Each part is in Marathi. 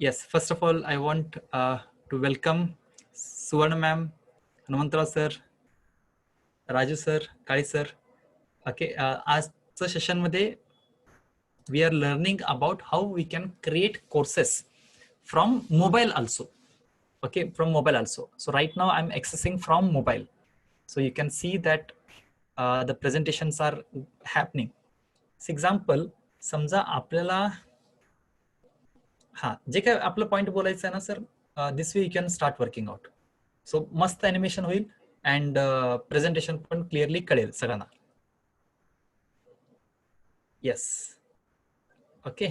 Yes, first of all, I want to welcome Suvarna ma'am, Hanumantrao sir, Raju sir, Kali sir. Okay, आजच्या सेशन मध्ये we are learning about how we can create courses from mobile also. Okay, from mobile also. So right now I'm accessing from mobile. So you can see that the presentations are happening. For example, समजा आपल्याला हा जे काय आपलं पॉइंट बोलायचं आहे ना sir, this way you can start working out. So मस्त ॲनिमेशन होईल अँड प्रेझेंटेशन पण क्लिअरली कळेल सगळ्यांना. Yes, okay.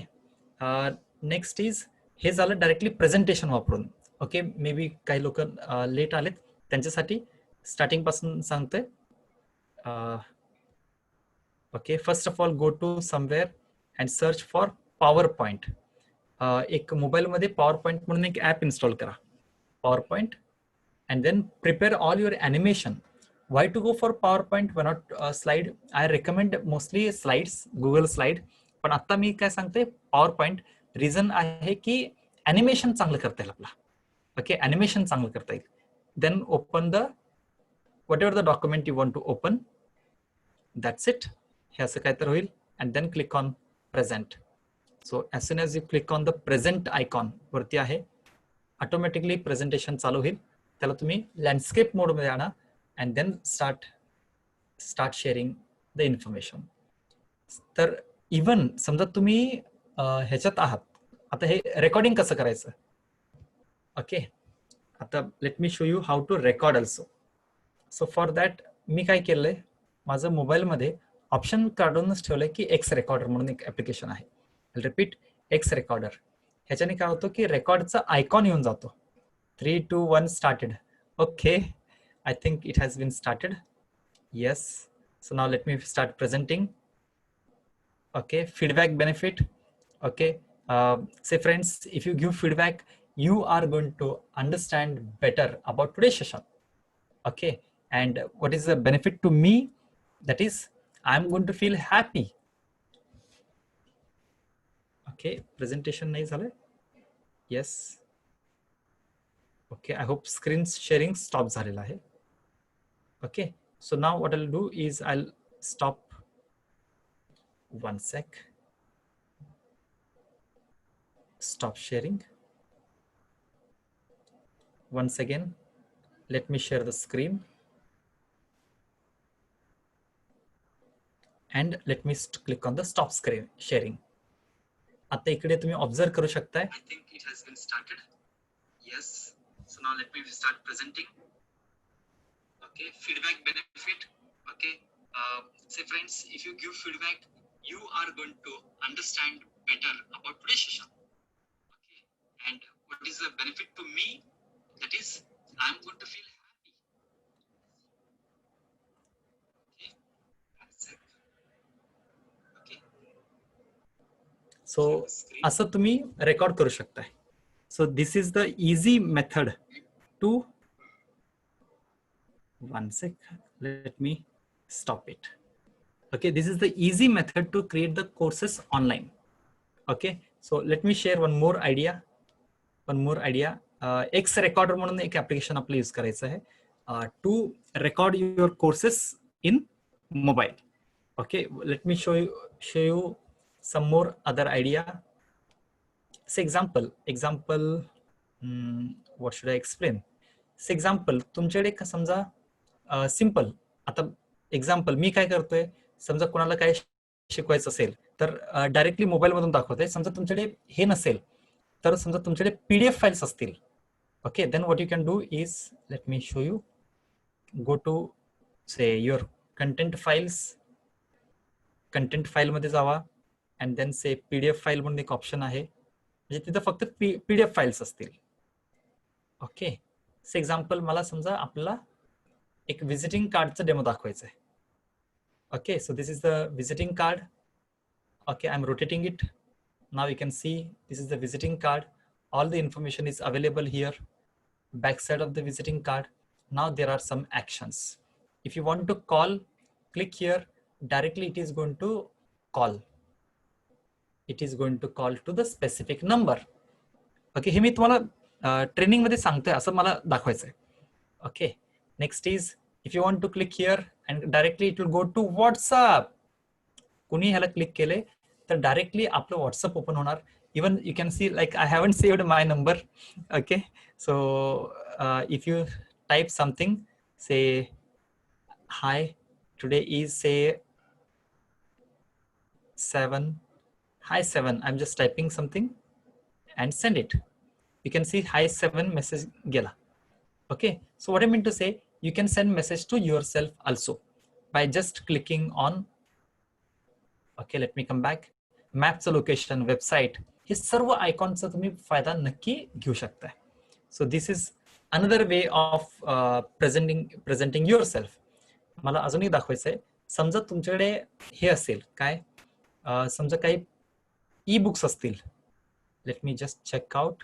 नेक्स्ट इज हे झालं डायरेक्टली प्रेझेंटेशन वापरून. ओके, मे बी काही लोक लेट आलेत त्यांच्यासाठी स्टार्टिंग पासून सांगतोय. Okay, first of all go to somewhere and search for PowerPoint. एक मोबाईलमध्ये पॉवर पॉइंट म्हणून एक ॲप इन्स्टॉल करा, PowerPoint, and then prepare all your animation. Why to go for PowerPoint? Why not slide? I recommend mostly slides, Google slide. पण आता मी काय सांगते PowerPoint. रिझन आहे की ॲनिमेशन चांगलं करता येईल आपला. ओके, ॲनिमेशन चांगलं करता येईल. Then open the whatever the document you want to open. That's it. हे असं काय तर होईल. And then click on present. So as soon as you click on the present icon वरती आहे, ऑटोमॅटिकली प्रेझेंटेशन चालू होईल. त्याला तुम्ही लँडस्केप मोडमध्ये आणा and then start sharing the information. तर इवन समजा तुम्ही ह्याच्यात आहात, आता हे रेकॉर्डिंग कसं करायचं. ओके, आता let me show you how to record also. So for that मी काय केलंय, माझं मोबाईलमध्ये ऑप्शन काढूनच ठेवलंय की एक्स रेकॉर्डर म्हणून एक ऍप्लिकेशन आहे. Repeat, x recorder. ह्याच्याने काय होतं की रेकॉर्डचा आयकॉन येऊन जातो. 3, 2, 1 started. Okay, I think it has been started. Yes, so now let me start presenting. Okay, feedback benefit. Okay, say friends, if you give feedback, you are going to understand better about today's session. Okay, and what is the benefit to me? That is, I'm going to feel happy. Okay, presentation nahi झालं. Yes. Okay, I hope screen sharing stop झालेला आहे. Okay, so now what I'll do is I'll stop. One sec. Stop sharing. Once again, let me share the screen. And let me click on the stop screen sharing. आता इकडे तुम्ही ऑब्झर्व करू शकताय. I think it has been started. Yes. So now let me start presenting. Okay, feedback benefit. Okay, say friends, if you give feedback, you are going to understand better about today's session. Okay, and what is the benefit to me? That is, I'm going to feel happy. Okay, that's it. Okay, so असं तुम्ही रेकॉर्ड करू शकताय. So this is the easy method to. One sec, let me stop it. Okay, this is the easy method to create the courses online. Okay, so let me share one more idea. X recorder म्हणून एक ऍप्लिकेशन आपलं यूज करायचं आहे to record your courses in mobile. Okay, let me show you some more other idea. Say example, what should I explain? Say example, तुमच्याकडे समजा सिंपल, आता एक्झाम्पल मी काय करतोय, समजा कोणाला काय शिकवायचं असेल तर डायरेक्टली मोबाईल मधून दाखवतोय. समजा तुमच्याकडे हे नसेल तर समजा तुमच्याकडे पीडीएफ फाइल्स असतील. Okay, then what you can do is, let me show you, go to say your content files. Content file मध्ये जावा and then say PDF file म्हणून एक ऑप्शन आहे, म्हणजे तिथं फक्त पीडीएफ फाइल्स असतील. ओके, से एक्झाम्पल मला समजा आपला एक विजिटिंग कार्डचं डेमो दाखवायचं आहे. Okay, so this is the visiting card. Okay, I am rotating it. Now you can see this is the visiting card. All the information is available here. Back side of the visiting card. Now there are some actions. If you want to call, click here. Directly it is going to call. It is going to call to the specific number. Okay, हे मी तुम्हाला ट्रेनिंग मध्ये सांगतोय असं मला दाखवायचं आहे. Okay, next is if you want to click here and directly it will go to WhatsApp. कोणी ह्याला क्लिक केले तर डायरेक्टली आपलं व्हॉट्सअप ओपन होणार. Even you can see like I haven't saved my number. Okay, so if you type something, say hi, today is say 7, hi 7, I'm just typing something and send it. You can see hi 7 message gela. Okay, so what I mean to say, you can send message to yourself also by just clicking on, okay, let me come back, map's location, website, हे सर्व आयकॉनचा तुम्ही फायदा नक्की घेऊ शकता. So this is another way of presenting yourself. मला अजूनही दाखवायचं आहे. समजा तुमच्याकडे हे असेल काय, समजा काही ई बुक्स असतील. Let me just check out.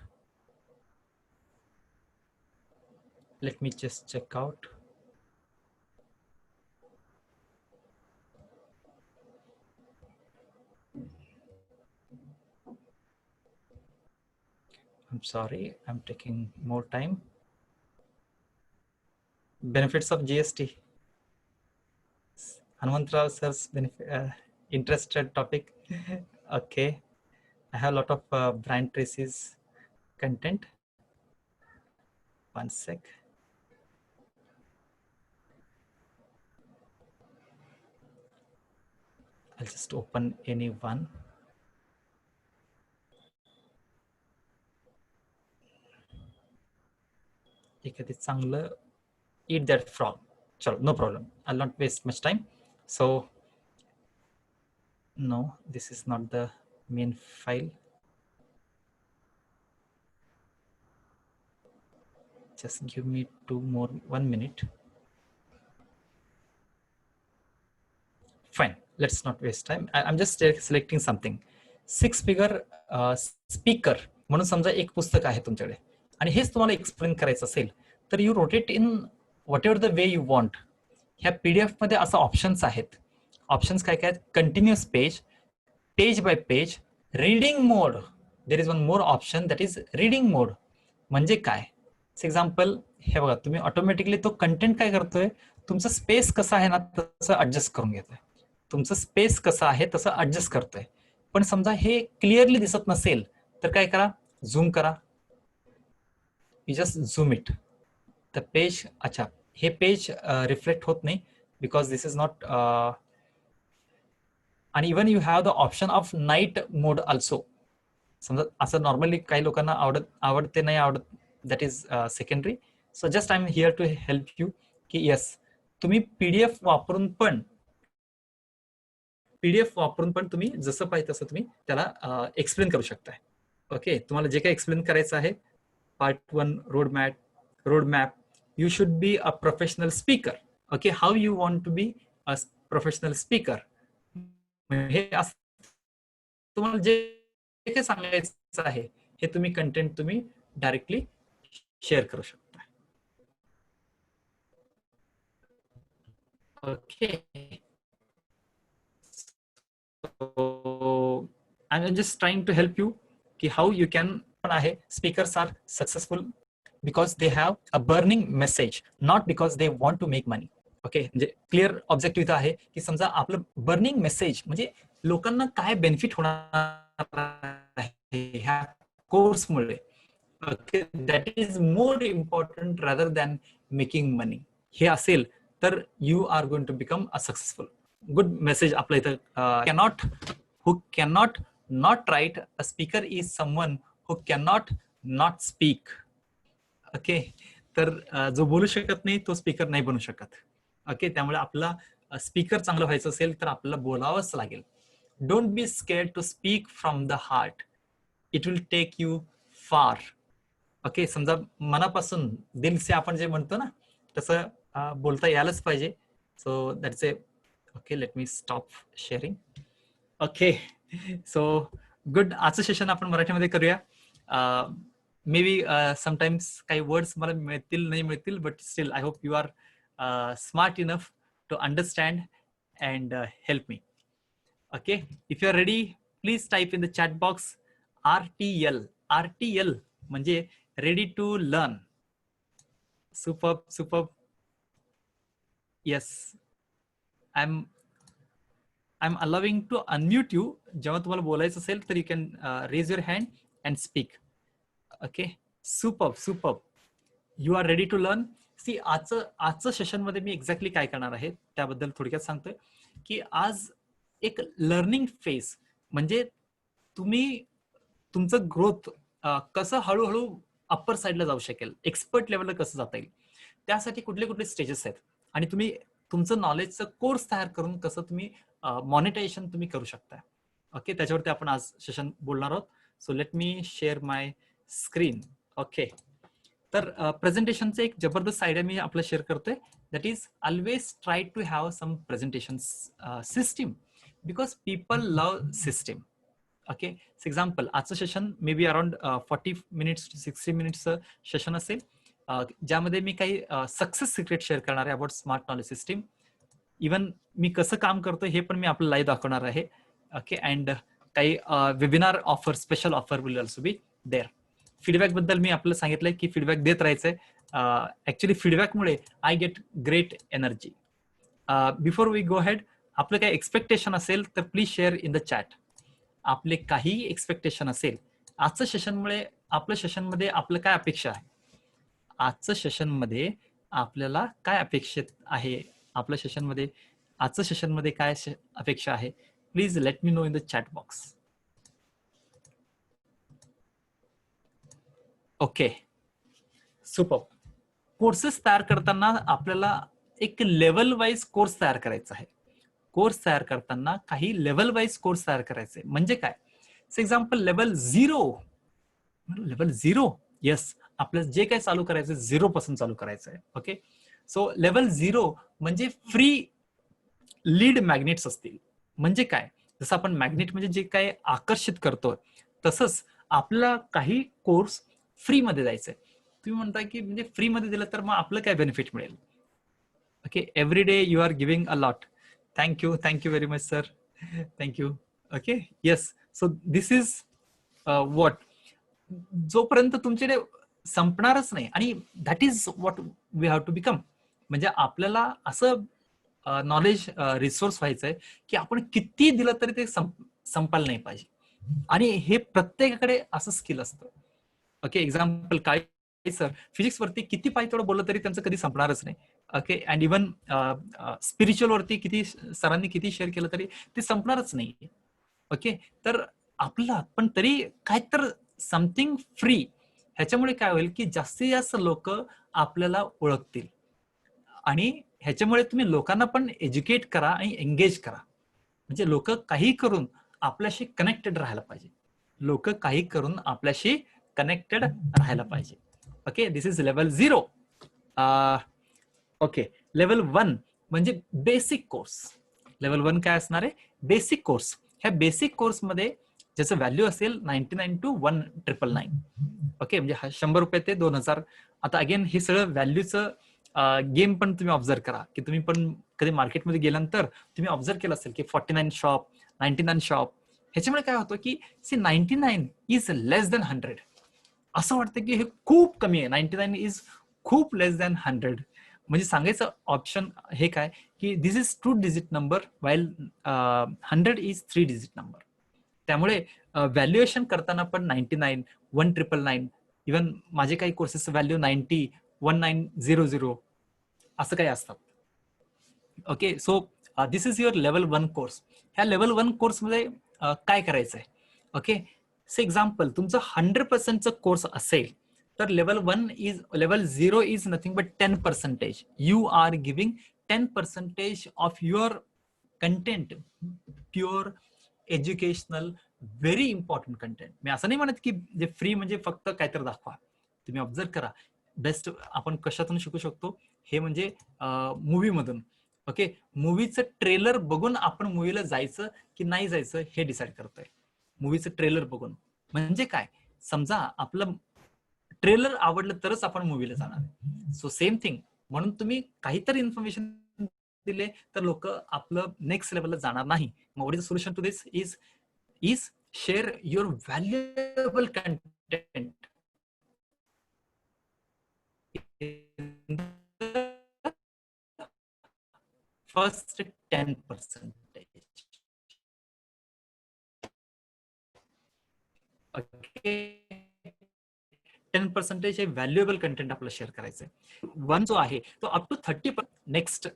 I'm sorry, I'm taking more time. Benefits of GST. Hanumantrao sir's interested topic. Okay, I have a lot of brand traces content. One sec. I'll just open any one. एखादी चांगलं eat that frog. Chalo, no problem. I'll not waste much time. So no, this is not the main file. Just give me 1 minute. Fine, let's not waste time. I'm just selecting something. 6-figure speaker म्हणून समजा एक पुस्तक आहे तुमच्याकडे आणि हेच तुम्हाला एक्सप्लेन करायचं असेल तर you rotate in whatever the way you want. ह्या पीडीएफ मध्ये असं ऑप्शन्स आहेत. ऑप्शन्स काय काय आहेत? Continuous page, page by page, reading mode. There is one more option that is reading mode. म्हणजे काय? एक्झाम्पल हे बघा, तुम्ही ऑटोमॅटिकली तो कंटेंट काय करतोय, तुमचं स्पेस कसं आहे ना तसं ऍडजस्ट करून घेतोय. तुमचं स्पेस कसं आहे तसं ऍडजस्ट करतोय. पण समजा हे क्लिअरली दिसत नसेल तर काय करा, झूम करा. You just zoom it. The page, अच्छा हे पेज रिफ्लेक्ट होत नाही बिकॉज दिस इज नॉट. आणि even you have the option of night mode also. समजा असं नॉर्मली काही लोकांना आवडते नाही आवडत, that is secondary. So just I am here to help you की येस, तुम्ही पीडीएफ वापरून पण तुम्ही जसं पाहिजे तसं तुम्ही त्याला एक्सप्लेन करू शकताय. ओके, तुम्हाला जे काही एक्सप्लेन करायचं आहे, part 1 road map, you should be a professional speaker. Okay, how you want to be a professional speaker. हे तुम्हाला जे काही सांगायचं आहे हे तुम्ही कंटेंट तुम्ही डायरेक्टली शेअर करू शकता. Okay, so I'm just trying to help you ki how you can speakers are successful because they have a burning message, not because they want to make money. Okay, म्हणजे क्लिअर ऑब्जेक्टिव्ह इथं आहे की समजा आपलं बर्निंग मेसेज म्हणजे लोकांना काय बेनिफिट होणार आहे ह्या कोर्समुळे. Okay, that is more important rather than making money. हे असेल तर you are going to become a successful. Good message आपल्या इथं. who cannot not write, a speaker is someone who cannot not speak. Okay, तर जो बोलू शकत नाही तो स्पीकर नाही बनू शकत. ओके, त्यामुळे आपला स्पीकर चांगलं व्हायचं असेल तर आपल्याला बोलावंच लागेल. Don't be scared to speak from the heart. It will take you far. Okay, समजा मनापासून दिल से आपण जे म्हणतो ना तसं बोलता यायलाच पाहिजे. So that's a. Okay, let me stop sharing. Okay, so good. आजचं सेशन आपण मराठीमध्ये करूया. मे बी समटाइम्स काही वर्ड्स मला मिळतील नाही मिळतील, but still I hope you are smart enough to understand and help me. Okay, if you are ready, please type in the chat box RTL. RTL म्हणजे ready to learn. Super. Yes, I am allowing to unmute you. जेव्हा तुम्हाला बोलायचं असेल तर you can raise your hand and speak. Okay, super. You are ready to learn. See, आजचं सेशन मध्ये मी एक्झॅक्टली काय करणार आहे त्याबद्दल थोडक्यात सांगतोय की आज एक लर्निंग फेज, म्हणजे तुम्ही तुमचं ग्रोथ कसं हळूहळू अप्पर साईडला जाऊ शकेल, एक्सपर्ट लेवलला कसं जाता येईल, त्यासाठी कुठले कुठले स्टेजेस आहेत आणि तुम्ही तुमचं नॉलेजचं कोर्स तयार करून कसं तुम्ही मॉनिटायझेशन तुम्ही करू शकता. ओके, त्याच्यावरती आपण आज सेशन बोलणार आहोत. So let me share my screen. Okay, तर प्रेझेंटेशनचं एक जबरदस्त आयडिया मी आपलं शेअर करतोय. That is always try to have some presentation system because people love system. Okay, example आजचं session may be around 40 minutes to 60 मिनिट्सचं सेशन असेल, ज्यामध्ये मी काही सक्सेस सिक्रेट शेअर करणार आहे about smart knowledge system. Even मी कसं काम करतो हे पण मी आपलं लाईव्ह दाखवणार आहे. ओके, अँड काही webinar offer, special offer will also be there. Feedback बद्दल मी आपल्याला सांगितलंय की फीडबॅक देत राहायचंय. ऍक्च्युली फीडबॅकमुळे I get great energy. Before we go ahead, आपलं काही एक्सपेक्टेशन असेल तर please share in the chat. आपले काही एक्सपेक्टेशन असेल आजचं सेशनमुळे, आपल्या सेशनमध्ये आपलं काय अपेक्षा आहे, आजचं सेशनमध्ये आपल्याला काय अपेक्षित आहे, आपल्या सेशनमध्ये आजचं सेशनमध्ये काय अपेक्षा आहे, please let me know in the chat box. Okay, super. Courses तयार करताना आपल्याला एक लेवल वाईज कोर्स तयार करायचा आहे. कोर्स तयार करताना काही लेवल वाईज कोर्स तयार करायचे. म्हणजे काय, एक्झाम्पल लेवल 0, येस, आपल्याला जे काय चालू करायचं 0 पासून चालू करायचं आहे. ओके, सो लेवल 0 म्हणजे फ्री लीड मॅग्नेट्स असतील. म्हणजे काय, जसं आपण मॅग्नेट म्हणजे जे काय आकर्षित करतो तसंच आपल्याला काही कोर्स फ्री मध्ये द्यायचंय. तुम्ही म्हणताय की म्हणजे फ्री मध्ये दिलं तर मग आपलं काय बेनिफिट मिळेल. Okay, every day you are giving a lot. Thank you very much sir, thank you. Okay, yes, so this is what, जोपर्यंत तुमच्याकडे संपणारच नाही, आणि that is what we have to become. म्हणजे आपल्याला असं नॉलेज रिसोर्स व्हायचंय की आपण किती दिलं तरी ते संपायला नाही पाहिजे, आणि हे प्रत्येकाकडे असं स्किल असतं. ओके, एक्झाम्पल काय सर, फिजिक्स वरती किती पाहिजे तेवढं बोललं तरी त्यांचं कधी संपणारच नाही. ओके, अँड इव्हन स्पिरिच्युअल वरती किती सरांनी किती शेअर केलं तरी ते संपणारच नाही. ओके, तर आपलं पण तरी काय तर समथिंग फ्री, ह्याच्यामुळे काय होईल की जास्तीत जास्त लोक आपल्याला ओळखतील, आणि ह्याच्यामुळे तुम्ही लोकांना पण एज्युकेट करा आणि एंगेज करा. म्हणजे लोक काही करून आपल्याशी कनेक्टेड राहायला पाहिजे. लोक काही करून आपल्याशी कनेक्टेड राहायला पाहिजे. Okay, this is level 0. Okay, level 1 म्हणजे बेसिक कोर्स. लेवल 1 काय असणार आहे, बेसिक कोर्स. ह्या बेसिक कोर्समध्ये ज्याचं व्हॅल्यू असेल 99 to 1999. ओके, म्हणजे 100 रुपये ते 2000. आता अगेन हे सगळं व्हॅल्यूचं गेम पण तुम्ही ऑब्झर्व करा की तुम्ही पण कधी मार्केटमध्ये गेल्यानंतर तुम्ही ऑब्झर्व केलं असेल की 49 शॉप, 99 शॉप. ह्याच्यामुळे काय होतं की 99 इज लेस दॅन 100. असं वाटतं की हे खूप कमी आहे, 99 इज खूप लेस दॅन 100. म्हणजे सांगायचं ऑप्शन हे काय की this is 2 digit number while 100 is 3 digit number. त्यामुळे व्हॅल्युएशन करताना पण 99, 1999, इव्हन माझे काही कोर्सेस व्हॅल्यू 90, 1900 असं काही असतात. Okay, so this is your level 1 course. ह्या लेवल 1 कोर्समध्ये काय करायचंय. ओके, से एक्झाम्पल तुमचं 100% कोर्स असेल तर level 0 is nothing but 10%. You are giving 10% of your content, pure educational, very important content. मी असं नाही म्हणत की जे फ्री म्हणजे फक्त काहीतरी दाखवा. तुम्ही ऑब्झर्व करा बेस्ट आपण कशातून शिकू शकतो, हे म्हणजे मूवी मधून. ओके, मूवीचं ट्रेलर बघून आपण मूवीला जायचं की नाही जायचं हे डिसाईड करतोय. मूवीचं ट्रेलर बघून म्हणजे काय, समजा आपलं ट्रेलर आवडलं तरच आपण मूवीला जाणार. सो सेम थिंग, म्हणून तुम्ही काहीतरी इन्फॉर्मेशन दिले तर लोक आपलं नेक्स्ट लेवलला जाणार नाही. What is the solution to this is share your valuable content. in the first 10%. Okay, 10% हे व्हॅल्युएबल कंटेंट आपल्याला शेअर करायचं आहे. वन जो आहे तो up to 30%. Next,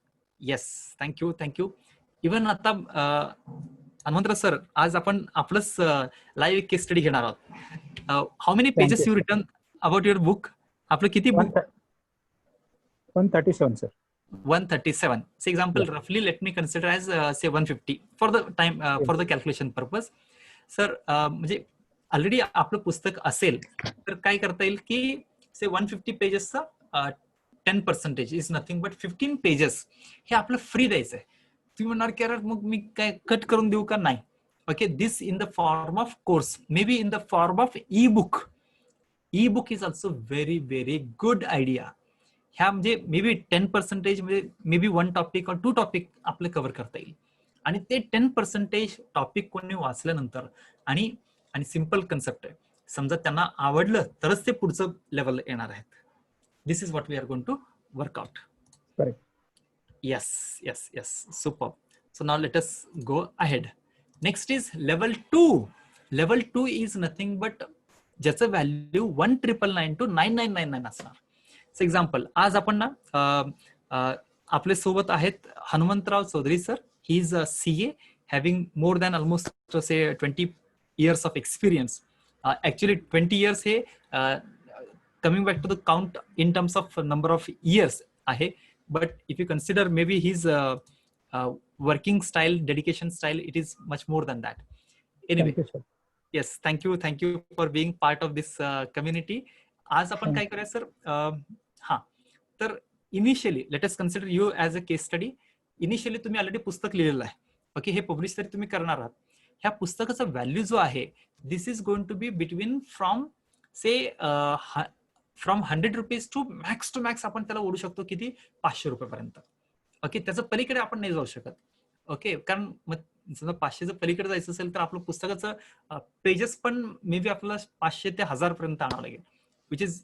yes, thank you. Even आता हनुमंतराव सर, आज आपण आपलंच लाईव्ह केस स्टडी घेणार आहोत. How many pages you return about your book? आपलं किती book? 137 sir. 137. So example, roughly let me consider as say 150 for the time for the calculation purpose. Sir, म्हणजे ऑलरेडी आपलं पुस्तक असेल तर काय करता येईल की से 150 पेजेसचा 10% इज नथिंग बट 15 पेजेस हे आपलं फ्री द्यायचं आहे. तुम्ही म्हणणार की मग मी काय कट करून देऊ का? नाही. Okay, this in the form of course, may be in the form of E book. E book is also very good idea. ह्या म्हणजे मे बी 10% म्हणजे मे बी 1 टॉपिक और 2 टॉपिक आपलं कव्हर करता येईल. आणि ते 10% टॉपिक कोणी वाचल्यानंतर आणि सिम्पल कन्सेप्ट आहे, समजा त्यांना आवडलं तरच ते पुढचं लेवल येणार आहेत. This is what we are going to work out. Yes, super. So now let us go ahead. Next is level 2. Level 2 is nothing but ज्याचं व्हॅल्यू 1999 to 9999 असणार. फॉर एक्झाम्पल, आज आपण ना आपल्या सोबत आहेत Hanumantrao Chaudhari sir. He is a CA having more than almost say 20 years of experience. Actually 20 years हे coming back to the count in terms of number of years आहे, but if you consider maybe his working style, dedication style, it is much more than that. Anyway, yes, thank you for being part of this community. आज आपण काय करूया सर? हा, तर initially let us consider you as a case study. Initially तुम्ही ऑलरेडी पुस्तक लिहिलेलं आहे. ओके, हे पब्लिश तरी तुम्ही करणार आहात. ह्या पुस्तकाचा व्हॅल्यू जो आहे, this is going to be between from 100 rupees to max आपण त्याला ओढू शकतो किती? 500 रुपयापर्यंत. ओके, त्याचं पलीकडे आपण नाही जाऊ शकत. ओके, कारण मग समजा 500चं पलीकडे जायचं असेल तर आपलं पुस्तकाचं पेजेस पण मे बी आपल्याला 500 ते 1000 पर्यंत आणावं लागेल, विच इज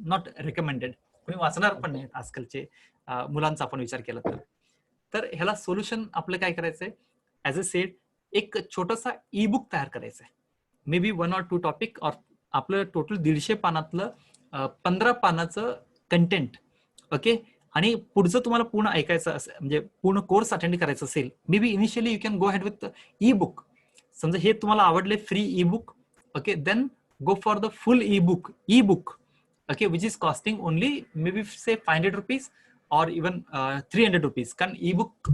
नॉट रिकमेंडेड. कोणी वाचणार पण नाही आजकालचे मुलांचा आपण विचार केला तर ह्याला सोल्युशन आपलं काय करायचंय? ऍज अ सेड, एक छोटासा ई बुक तयार करायचा आहे, मे बी 1 or 2 टॉपिक. और आपलं टोटल 150 पानातलं 15 पानाचं कंटेंट. ओके, आणि पुढचं तुम्हाला पूर्ण ऐकायचं असेल, म्हणजे पूर्ण कोर्स अटेंड करायचं असेल, maybe initially you can go head with e book. समजा हे तुम्हाला आवडले free e book. Okay, then go for the full e book. Okay, which is costing only maybe say 500 rupees or even 300 rupees. कारण ई बुक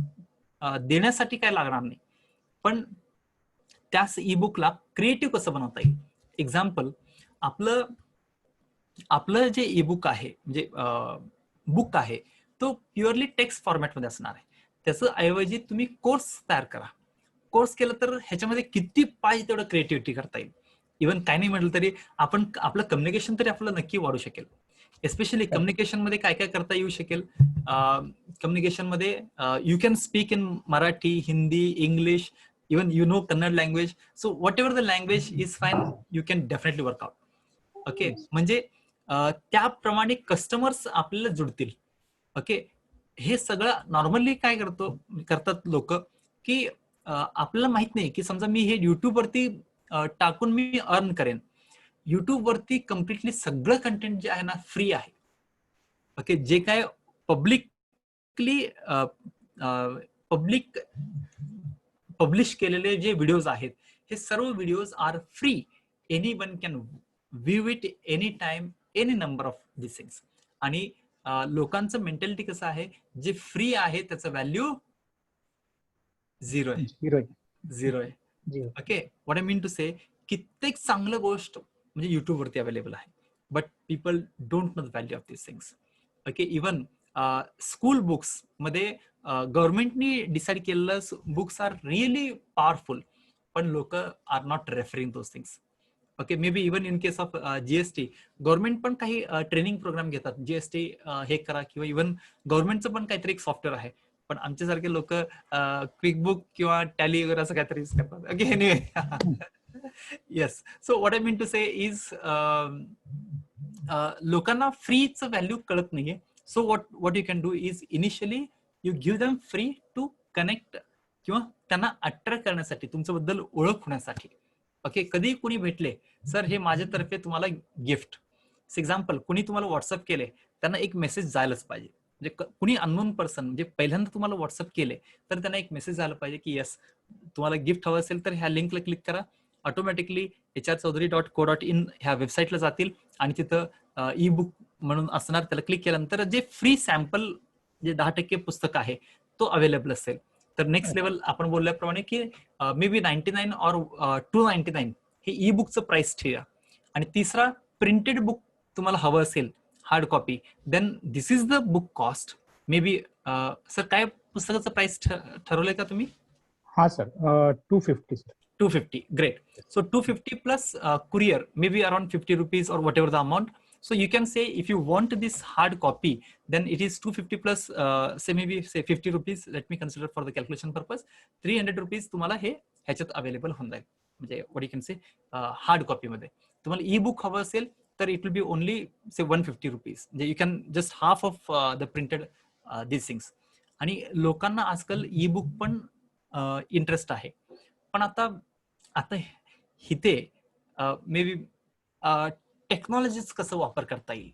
देण्यासाठी काय लागणार नाही, पण त्याच ई बुकला क्रिएटिव्ह कसं बनवता येईल. एक्झाम्पल, आपलं जे ई बुक आहे, म्हणजे बुक आहे, तो प्युअरली टेक्स्ट फॉर्मॅटमध्ये असणार आहे. त्याचं ऐवजी तुम्ही कोर्स तयार करा. कोर्स केलं तर ह्याच्यामध्ये किती पाहिजे तेवढं क्रिएटिव्हिटी करता येईल. इव्हन काय नाही म्हटलं तरी आपण आपलं कम्युनिकेशन तरी आपलं नक्की वाढू शकेल. एस्पेशली कम्युनिकेशन मध्ये काय काय करता येऊ शकेल? कम्युनिकेशन मध्ये you can speak in Marathi, Hindi, English, even you know Kannada language. So whatever the language is fine, you can definitely work out. Okay, म्हणजे त्याप्रमाणे कस्टमर्स आपल्याला जुडतील. ओके, हे सगळं नॉर्मली काय करतात लोक की आपल्याला माहित नाही की समजा मी हे युट्यूब वरती टाकून मी अर्न करेन. युट्यूब वरती कम्प्लिटली सगळं कंटेंट जे आहे ना फ्री आहे. ओके, जे काय पब्लिश केलेले जे व्हिडिओज आहेत, हे सर्व videos are free. Any one can view it any time, any number of this things. आणि लोकांचं मेंटॅलिटी कसं आहे, जे फ्री आहे त्याचं व्हॅल्यू झिरो आहे. Okay, what I mean to say, कित्येक चांगलं गोष्ट म्हणजे युट्यूब वरती अवेलेबल आहे, but people don't know the value of this things. Okay, even school books मध्ये गव्हर्नमेंटनी डिसाईड केलेलं बुक्स आर रिअली पॉवरफुल, पण लोक are not referring those things. Okay, may be even in case of GST, government पण काही ट्रेनिंग प्रोग्राम घेतात, GST हे करा, किंवा इव्हन गव्हर्नमेंटचं पण काहीतरी एक सॉफ्टवेअर आहे, पण आमच्यासारखे लोक क्विक बुक किंवा टॅली वगैरे असं काहीतरी करतात. Okay, anyway, yes. So what I mean to say is लोकांना फ्रीचं व्हॅल्यू कळत नाहीये. So what you can do is initially you give them free to connect किंवा त्यांना अट्रॅक्ट करण्यासाठी, तुमच्याबद्दल ओळख होण्यासाठी. ओके, कधी कुणी भेटले, सर हे माझ्यातर्फे तुम्हाला गिफ्ट, एक्झाम्पल कुणी तुम्हाला व्हॉट्सअप केले, त्यांना एक मेसेज जायलाच पाहिजे. म्हणजे कुणी अननोन पर्सन म्हणजे पहिल्यांदा तुम्हाला व्हॉट्सअप केले तर त्यांना एक मेसेज आला पाहिजे की येस तुम्हाला गिफ्ट हवं असेल तर ह्या लिंकला क्लिक करा, ऑटोमॅटिकली hrchaudhary.co.in ह्या वेबसाईटला जातील आणि तिथं ई बुक म्हणून असणार, त्याला क्लिक केल्यानंतर जे फ्री सॅम्पल जे 10% पुस्तक आहे तो अवेलेबल असेल. तर नेक्स्ट लेवल आपण बोलल्याप्रमाणे की मे बी 99 और 299 हे ई बुकचं प्राइस ठेवा. आणि तिसरा, प्रिंटेड बुक तुम्हाला हवं असेल hard copy, then this is the book cost. Maybe sir काय पुस्तकाचं प्राइस ठरवलंय का तुम्ही? हा sir, 250 sir. 250, great. So 250 plus courier, maybe around 50 rupees or whatever the amount. So you can say if you want this hard copy, then it is 250 plus say maybe say 50 rupees. Let me consider for the calculation purpose. 300 rupees तुम्हाला हे ह्याच्यात अवेलेबल होऊन जाईल. म्हणजे what you can say hard copy मध्ये. तुम्हाला ई बुक हवं असेल तर it will be only say 150 rupees. म्हणजे you can just half of the printed this things. आणि लोकांना आजकाल ई बुक पण इंटरेस्ट आहे. पण आता इथे मे बी टेक्नॉलॉजीच कसं वापर करता येईल.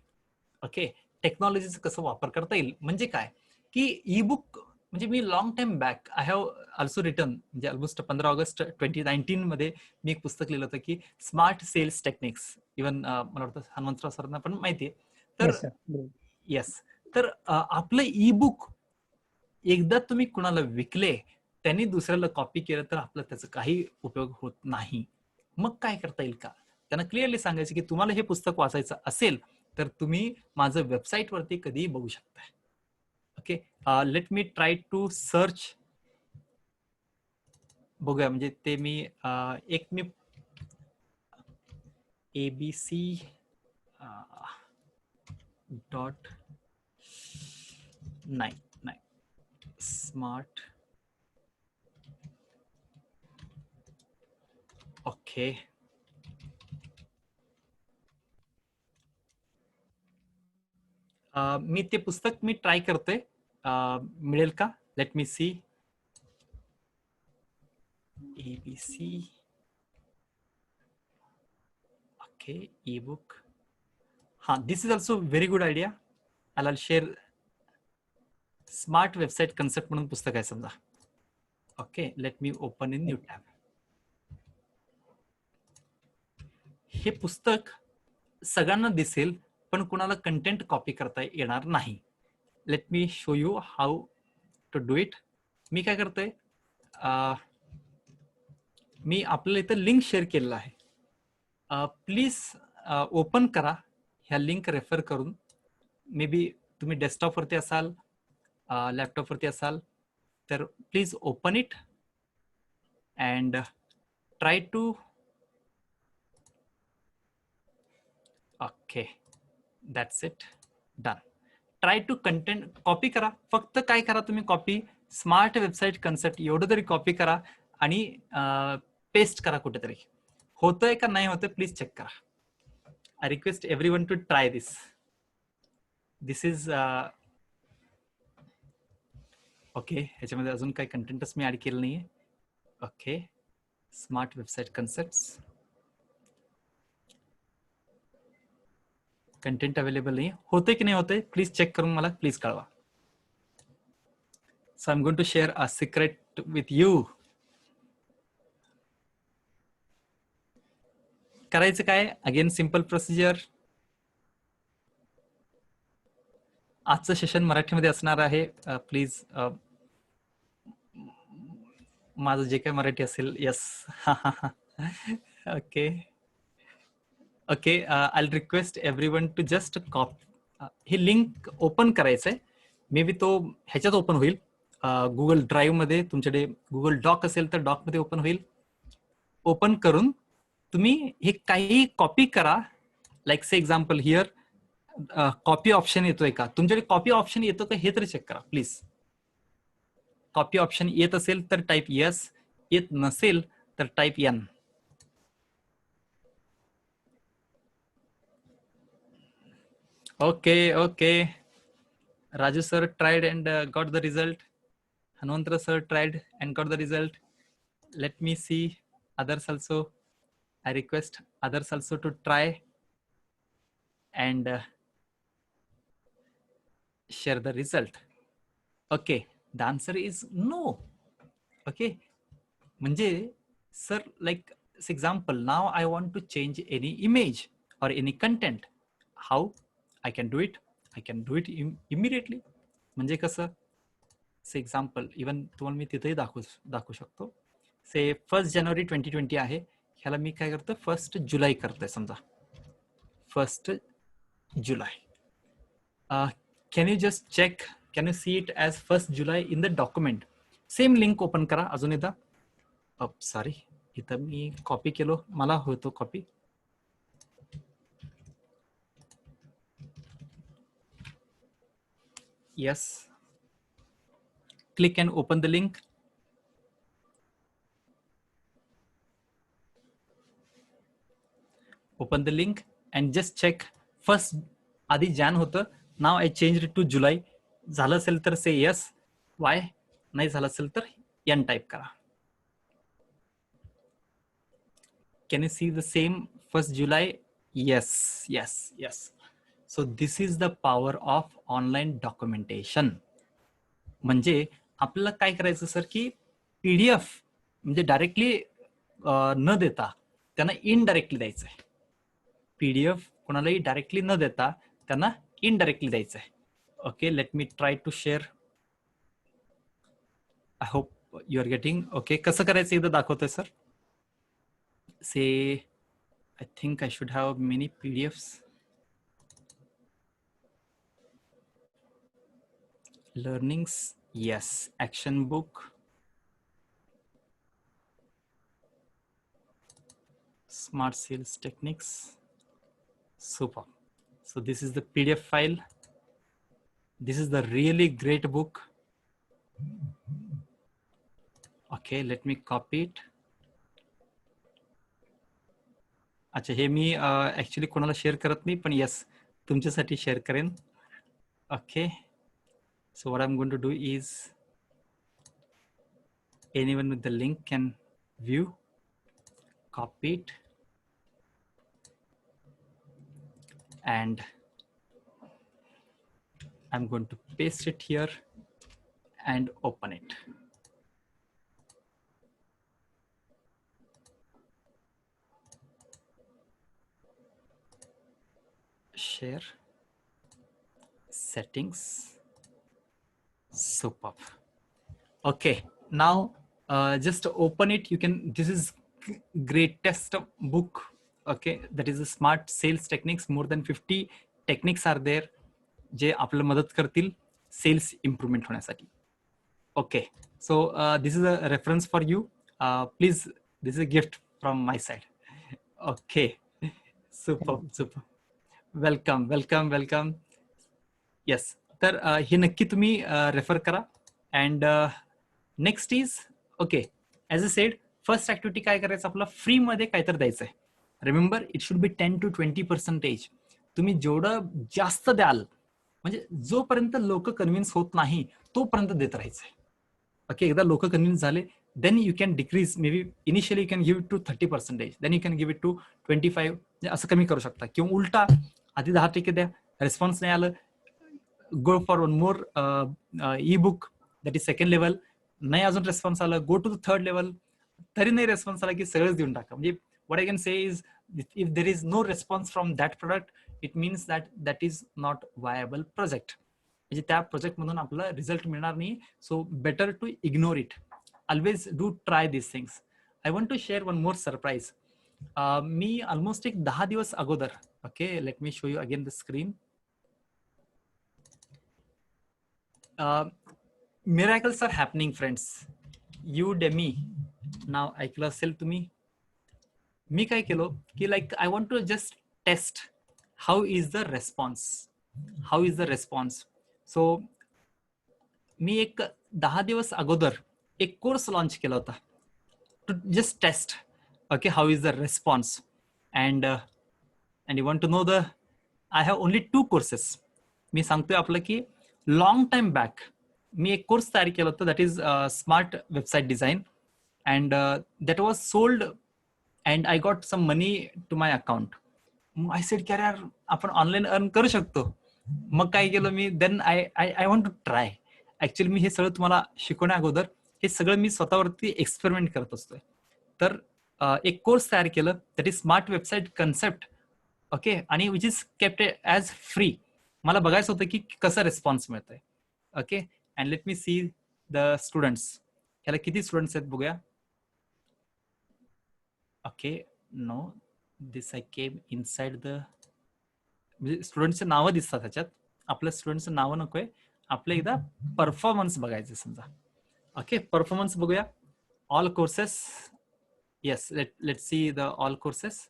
ओके, टेक्नॉलॉजीचं कसं वापर करता येईल म्हणजे काय की ई बुक म्हणजे मी long time back I have also return, म्हणजे ऑलमोस्ट 15 ऑगस्ट 2019 मध्ये मी एक पुस्तक लिहिलं होतं की स्मार्ट सेल्स टेक्निक्स. इव्हन मला वाटतं हनुमंतराव सरांना पण माहिती आहे. तर येस, तर आपलं ई बुक एकदा तुम्ही कुणाला विकले, त्यांनी दुसऱ्याला कॉपी केलं तर आपला त्याचा काही उपयोग होत नाही. मग काय करता येईल का, त्यांना क्लिअरली सांगायचं की तुम्हाला हे पुस्तक वाचायचं असेल तर तुम्ही माझं वेबसाईट वरती कधीही बघू शकता. Okay, let me try to search. बघूया, म्हणजे ते मी एक मी ABC डॉट नाही स्मार्ट. ओके, मी ते पुस्तक मी ट्राय करतोय, मिळेल का? Let me see. ABC. Okay, e book. हा, this is also very good idea. I will share. Smart website concept म्हणून पुस्तक आहे समजा. Okay, let me open in new tab. हे पुस्तक सगळ्यांना दिसेल पण कुणाला कंटेंट कॉपी करता येणार नाही. Let me show you how to do it. मी काय करतोय, मी आपल्याला इथं लिंक शेअर केलेलं आहे. प्लीज ओपन करा ह्या लिंक रेफर करून. मे बी तुम्ही डेस्कटॉपवरती असाल, लॅपटॉपवरती असाल तर please open it and try to. Okay, that's it, done. Try to content copy करा. फक्त काय करा तुम्ही, कॉपी स्मार्ट वेबसाईट कन्सेप्ट एवढं तरी कॉपी करा आणि पेस्ट करा कुठेतरी. होतंय का नाही होतंय प्लीज चेक करा. I request everyone to try this. This is okay. ह्याच्यामध्ये अजून काही कंटेंटच मी ऍड केलं नाहीये. Okay, smart website concept content available नाही. होते की नाही होते प्लीज चेक करून मला प्लीज कळवा. So I am going to share a secret with you. करायचं काय, अगेन सिंपल प्रोसिजर. आजचं सेशन मराठीमध्ये असणार आहे. प्लीज माझं जे काही मराठी असेल. Yes. Okay okay, I request everyone to just copy. ही लिंक ओपन करायचंय. मे बी तो ह्याच्यात ओपन होईल, गुगल ड्राईव्ह मध्ये. तुमच्याकडे गुगल डॉक असेल तर डॉक मध्ये ओपन होईल. ओपन करून तुम्ही हे काही कॉपी करा. Like say example here copy option येतोय का, तुमच्याकडे कॉपी ऑप्शन येतो का हे तरी चेक करा प्लीज. कॉपी ऑप्शन येत असेल तर टाईप येस, येत नसेल तर type N. Okay. Raju sir tried and got the result. Hanwantra sir tried and got the result. Let me see others also. I request others also to try and share the result. Okay, the answer is no. Okay, म्हणजे sir, like example, now I want to change any image or any content. How I can do it? I can do it immediately. म्हणजे कसं, से एक्झाम्पल इवन तुम्हाला मी तिथेही दाखवू शकतो. से 1 जानेवारी 2020 आहे, ह्याला मी काय करतो 1 जुलै करतोय समजा. 1 जुलै. Can you just check, can you see it as 1 July in the document? Same link open करा अजून एकदा. सॉरी, इथं मी कॉपी केलो, मला होतो copy. Yes, click and open the link. Open the link and just check. First आधी Jan होतं, now I changed it to July. झालं असेल तर say yes, why, नाही झालं असेल तर n टाइप करा. Can you see the same 1 July? Yes. So this is the power of online documentation. म्हणजे आपल्याला काय करायचं सर की PDF म्हणजे डायरेक्टली न देता त्यांना इनडायरेक्टली द्यायचं आहे. PDF कोणालाही डायरेक्टली न देता त्यांना इनडायरेक्टली द्यायचं आहे. Okay, let me try to share. I hope you are getting. Okay, कसं करायचं एकदा दाखवतोय sir. Say I think I should have many PDFs. Learnings, yes. Action book. Smart sales techniques. Super. So this is the PDF file. This is the really great book. Okay, let me copy it. अच्छा, हे मी ऍक्च्युली कोणाला शेअर करत नाही, पण यस तुमच्यासाठी शेअर करेन. Okay, so what I'm going to do is anyone with the link can view, copy it, and I'm going to paste it here and open it. Share, settings, superb. Okay, now just open it. You can, this is greatest book. Okay, that is a smart sales techniques. More than 50 techniques are there जे आपल्याला मदत करतील सेल्स इम्प्रूव्हमेंट होण्यासाठी. Okay, so this is a reference for you. Please, this is a gift from my side. Okay, super. Welcome. Yes, तर हे नक्की तुम्ही रेफर करा. And next is, okay, as a sed, first activity काय करायचं, आपलं फ्रीमध्ये काहीतरी द्यायचं आहे. Remember, it should be 10 to 20%. तुम्ही जेवढं जास्त द्याल, म्हणजे जोपर्यंत लोक कन्व्हिन्स होत नाही तोपर्यंत देत राहायचंय. ओके, एकदा लोक कन्व्हिन्स झाले, then you can decrease. Maybe initially you can give it to 30%, then you can give it to 25, असं कमी करू शकता. किंवा उलटा, आधी 10% द्या, रिस्पॉन्स नाही आलं, go for one more e book, that is second level. नाही अजून रिस्पॉन्स आला, go to the third level. तरी नाही रिस्पॉन्स आला की सगळंच देऊन टाका. म्हणजे what I can say is, if there is no response from that product, it means that is not viable project. म्हणजे त्या प्रोजेक्ट मधून आपल्याला रिझल्ट मिळणार नाही. So better to ignore it. Always do try this things. I want to share one more surprise. मी ऑलमोस्ट एक 10 दिवस अगोदर, okay, let me show you again the screen. Miracles are happening friends. Udemy नाव ऐकलं असेल तुम्ही. मी काय केलो की like I want to just test how is the response. So मी एक 10 दिवस अगोदर एक कोर्स लॉन्च केला होता to just test, okay, how is the response. And you want to know the I have only 2 courses. मी सांगतोय आपलं की लॉंग टाइम बॅक मी एक कोर्स तयार केलं होतं, that is smart website design, and that was sold and I got some money to my account. I said की यार आपण ऑनलाईन अर्न करू शकतो. मग काय केलं मी, then I want to try. Actually मी हे सगळं तुम्हाला शिकवण्या अगोदर हे सगळं मी स्वतःवरती एक्सपेरिमेंट करत असतोय. तर एक कोर्स तयार केलं, that is smart website concept. Okay, आणि which is kept as free. मला बघायचं होतं की कसं रिस्पॉन्स मिळतंय. Okay, and let me see the students. ह्याला किती स्टुडंट्स आहेत बघूया. Okay, no, this I came inside the, म्हणजे स्टुडंटचे नावं दिसतात ह्याच्यात. आपल्या स्टुडंटचं नावं नकोय, आपलं एकदा परफॉर्मन्स बघायचं समजा. ओके, परफॉर्मन्स बघूया. All courses, yes, let see the all courses.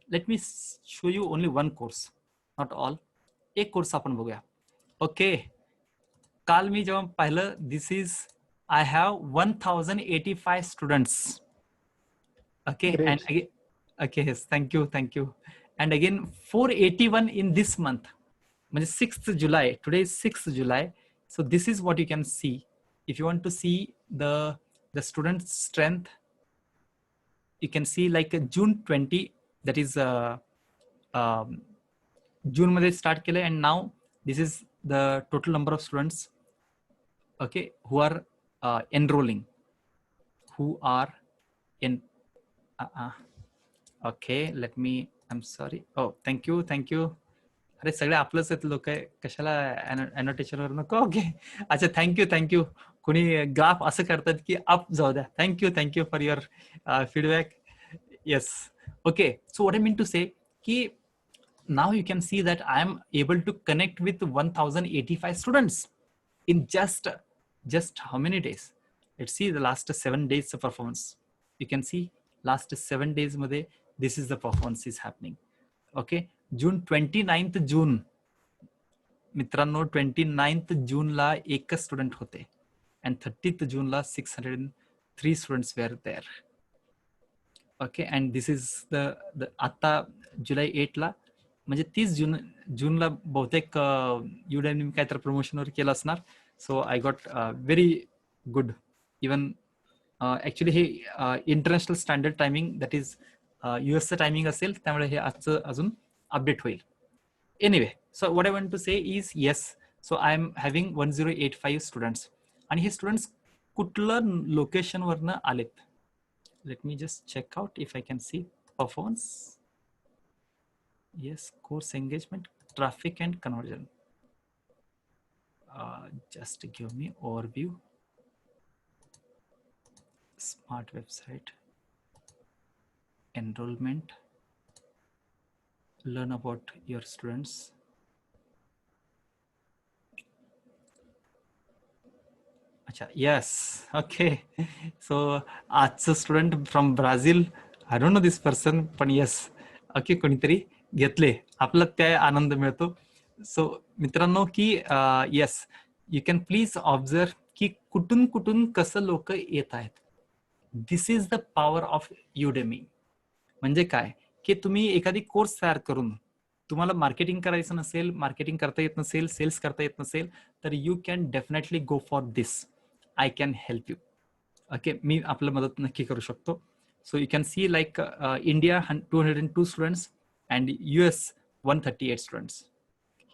Let me show you only one course, not all. एक कोर्स आपण बघूया. ओके, काल मी जेव्हा पाहिलं, this is I have 1085 students. Okay, and again, okay, yes, thank you. And again 481 in this month, 6th July. Today is 6th July. So this is what you can see. If you want to see the student strength, you can see like June 20, that is June मध्ये start केले, and now this is the total number of students, okay, who are enrolling, who are in okay, let me, I'm sorry. Oh, thank you. अरे सगळे आपलंच आहेत लोक, कशाला अॅनोटेशन वर नको. ओके, अच्छा, थँक्यू. कोणी ग्राफ असं करतात की अप जाऊ द्या. Thank you for your feedback. Yes, okay. So what I mean to say की now you can see that I am able to connect with 1085 students in just how many days. Let's see the last 7 days of performance. You can see last 7 days मध्ये this is the performance is happening. Okay, June 29th जून, मित्रांनो 29th जूनला एकच स्टुडंट होते, and 30th जूनला 603 students were there. Okay, and this is the आता जुलै 8 ला, म्हणजे 30 जूनला बहुतेक युडेमी काय तर प्रमोशनवर केलं असणार. So I got very good. Even actually हे international standard timing, that is युएसचं टायमिंग असेल, त्यामुळे हे आजचं अजून अपडेट होईल. Anyway, so what I want to say is yes, so I am having 1085 students. आणि हे स्टुडंट्स कुठलं लोकेशनवरनं आलेत. Let me just check out if I can see performance. Yes, course engagement, traffic and conversion. Just give me overview. Smart website, enrollment, learn about your students. Acha, yes, okay. So आजचं student from Brazil, I don't know this person, पण येस, ओके, कोणीतरी घेतले, आपला त्या आनंद मिळतो. सो मित्रांनो की yes, you can please observe की कुठून कसं लोक येत आहेत. This is the power of Udemy. म्हणजे काय की तुम्ही एखादी कोर्स तयार करून, तुम्हाला मार्केटिंग करायचं नसेल, मार्केटिंग करता येत नसेल, सेल्स करता येत नसेल, तर you can definitely go for this. I can help you. Okay, मी आपलं मदत नक्की करू शकतो. So you can see like India 202 students and US 138 students.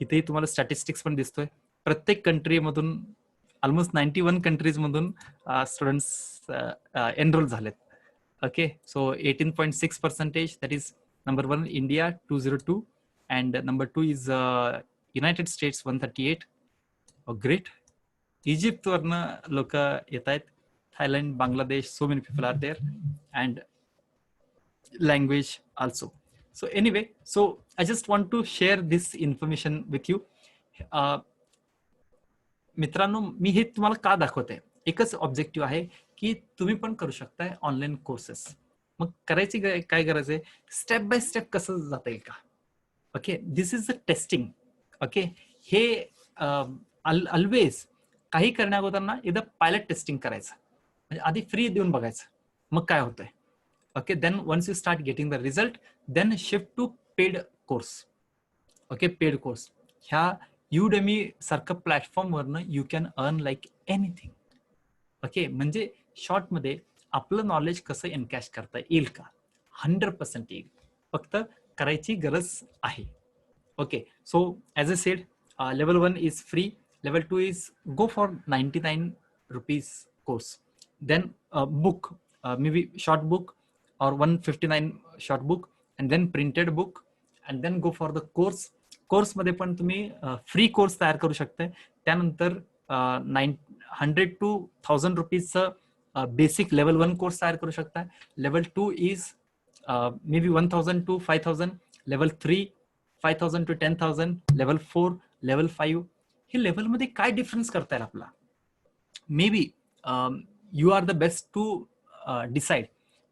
इथेही तुम्हाला स्टॅटिस्टिक्स पण दिसतोय. प्रत्येक कंट्रीमधून ऑलमोस्ट 91 कंट्रीजमधून स्टुडंट्स एनरोल झालेत. Okay, so 18.6%, that is number 1 India 202 and number 2 is United States 138. Great. इजिप्तवरनं लोक येत आहेत, Thailand, Bangladesh, so many people are there, and language also. So anyway, so I just want to share this information with you. मित्रांनो, मी हे तुम्हाला का दाखवते, एकच ऑब्जेक्टिव्ह आहे की तुम्ही पण करू शकताय ऑनलाईन कोर्सेस. मग करायची काय गरज आहे, स्टेप बाय स्टेप कसं जाता येईल का. Okay, this is the testing. Okay, हे ऑलवेज काही करण्या अगोदर एकदा पायलट टेस्टिंग करायचं, म्हणजे आधी फ्री देऊन बघायचं, मग काय होतंय. Okay, then once you start getting the result, then shift to paid course. Okay, paid course. ह्या युडेमी सारखं प्लॅटफॉर्मवरनं you can earn like anything. Okay, म्हणजे शॉर्टमध्ये आपलं नॉलेज कसं एनकॅश करता येईल का, 100% येईल, फक्त करायची गरज आहे. Okay, so as a sed, level 1 is free, level 2 is go for 99 rupees course, then book, maybe short book or 159 short book, and then printed book, and then go for the course. Course मध्ये पण तुम्ही फ्री कोर्स तयार करू शकताय. त्यानंतर 900 to 1000 रुपीजचं बेसिक लेवल 1 कोर्स तयार करू शकताय. Level 2 is maybe 1000 to 5000, level 3 5000 to 10,000, level 4, level 5. हे लेवलमध्ये काय डिफरन्स करता येईल आपला, maybe you are the best to decide.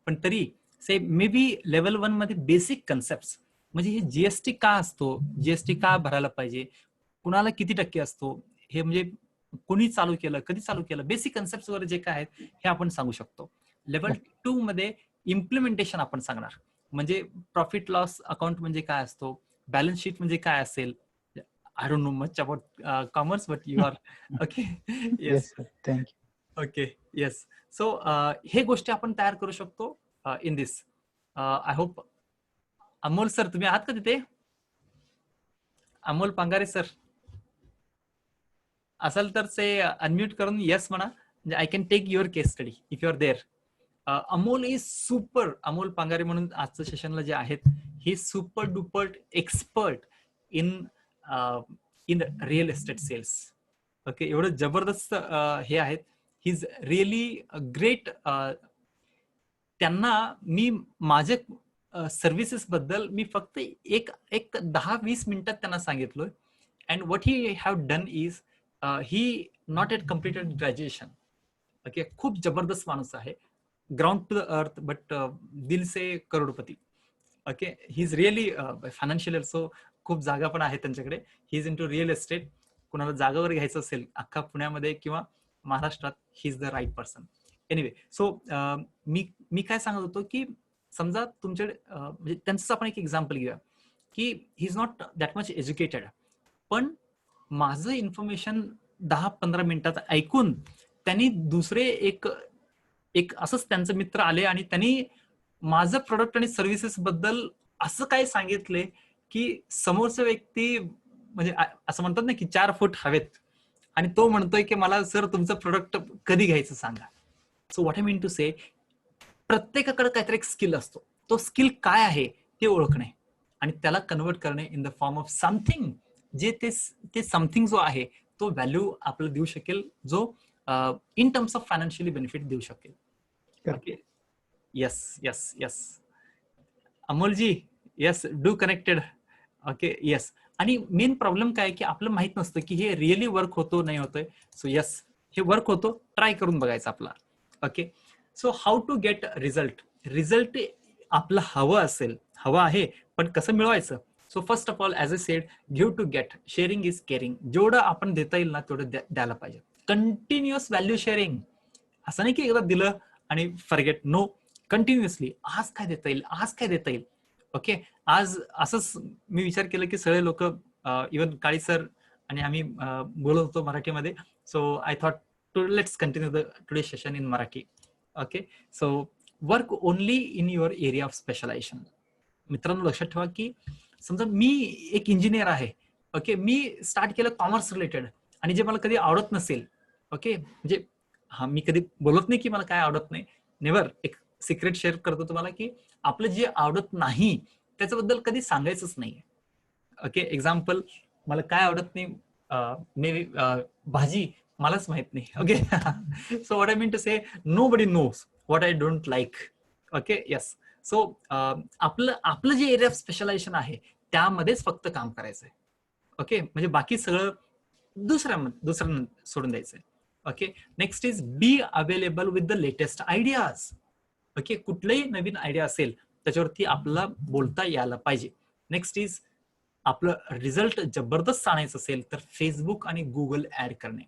पण तरी से मे बी लेवल 1 मध्ये बेसिक कन्सेप्ट, म्हणजे हे जीएसटी का असतो, जीएसटी का भरायला पाहिजे, कुणाला किती टक्के असतो, हे म्हणजे कोणी चालू केलं, कधी चालू केलं, बेसिक कन्सेप्ट वगैरे जे काय आहेत हे आपण सांगू शकतो. लेवल 2 मध्ये इम्प्लिमेंटेशन आपण सांगणार, म्हणजे प्रॉफिट लॉस अकाउंट म्हणजे काय असतो, बॅलन्स शीट म्हणजे काय असेल. I don't know much about commerce, but you are okay. Yes sir, thank you. Okay, yes. So हे गोष्टी आपण तयार करू शकतो in this. I hope. Amol sir, तुम्ही आहात का तिथे? अमोल पांगारे सर असाल तर से अनम्यूट करून येस म्हणा, म्हणजे I can take your case study if you are there. Amol is super, Amol Pangare म्हणून आजच्या सेशनला जे आहेत, he super duper expert in in real estate sales. Okay, एवढं जबरदस्त हे आहेत. He is really great. त्यांना मी माझ्या सर्व्हिसेस बद्दल मी फक्त एक 10-20 मिनिटात त्यांना सांगितलोय. And what he have done is, he not at completed graduation. Okay, खूप जबरदस्त माणूस आहे, ground to the earth, but दिल से करोडपती. Okay, he is really financial also, खूप जागा पण आहे त्यांच्याकडे. He is in to real estate. कुणाला जागावर घ्यायचं असेल अख्खा पुण्यामध्ये किंवा महाराष्ट्रात, he is the right person. Anyway, so मी काय सांगत होतो की समजा तुमच्याकडे म्हणजे त्यांचं आपण एक एक्झाम्पल घेऊया की he is not that much educated, पण माझं इन्फॉर्मेशन 10-15 मिनिटात ऐकून त्यांनी दुसरे एक असंच त्यांचे मित्र आले आणि त्यांनी माझं प्रोडक्ट आणि सर्व्हिसेस बद्दल असं काय सांगितले की समोरचा व्यक्ती म्हणजे असं म्हणतात ना की 4 फूट हवेत, आणि तो म्हणतोय की मला सर तुमचं प्रोडक्ट कधी घ्यायचं सांगा. So what I mean to say, प्रत्येकाकडे काहीतरी एक स्किल असतो, तो स्किल काय आहे ते ओळखणे आणि त्याला कन्वर्ट करणे in the form of something, जे ते समथिंग जो आहे तो व्हॅल्यू आपल्याला देऊ शकेल, जो in terms of financially benefit देऊ शकेल. Okay, yes yes yes Amolji, yes do connected. Okay, yes. आणि मेन प्रॉब्लेम काय की आपलं माहित नसतं की हे रिअली वर्क होतो नाही होतोय. सो येस, हे वर्क होतो, ट्राय करून बघायचं आपला. Okay, so how to get result. Result आपलं हवं असेल, हवं आहे, पण कसं मिळवायचं. So first of all, as a said, give to get, sharing is caring. जेवढं आपण देता येईल ना तेवढं द्यायला पाहिजे. कंटिन्युअस व्हॅल्यू शेअरिंग, असं नाही की एकदा दिलं आणि फॉरगेट. नो, कंटिन्युअसली आज काय देता येईल, आज काय देता येईल. ओके, आज असंच मी विचार केला की सगळे लोक, इवन काळी सर आणि आम्ही बोलत होतो मराठीमध्ये. So I thought to let's continue the today session in Marathi. Okay, so work only in your area of specialization. मित्रांनो लक्षात ठेवा की समजा मी एक इंजिनियर आहे. ओके, मी स्टार्ट केलं कॉमर्स रिलेटेड, आणि जे मला कधी आवडत नसेल, ओके, म्हणजे हा मी कधी बोलत नाही की मला काय आवडत नाही, नेव्हर. एक सिक्रेट शेअर करतो तुम्हाला की आपलं जे आवडत नाही त्याच्याबद्दल कधी सांगायचंच नाहीये. ओके, एक्झाम्पल, मला काय आवडत नाही, मे भाजी मलाच माहित नाही. Okay, so what I mean to say, nobody knows what I don't like. Okay, yes. So आपलं जे एरिया ऑफ स्पेशलायझेशन आहे त्यामध्येच फक्त काम करायचंय. ओके, म्हणजे बाकी सगळं दुसऱ्यांना सोडून द्यायचंय. Okay, next is be available with the latest ideas. Okay, कुठलंही नवीन आयडिया असेल त्याच्यावरती आपल्याला बोलता यायला पाहिजे. नेक्स्ट इज, आपलं रिझल्ट जबरदस्त आणायचं असेल तर फेसबुक आणि गुगल ऍड करणे.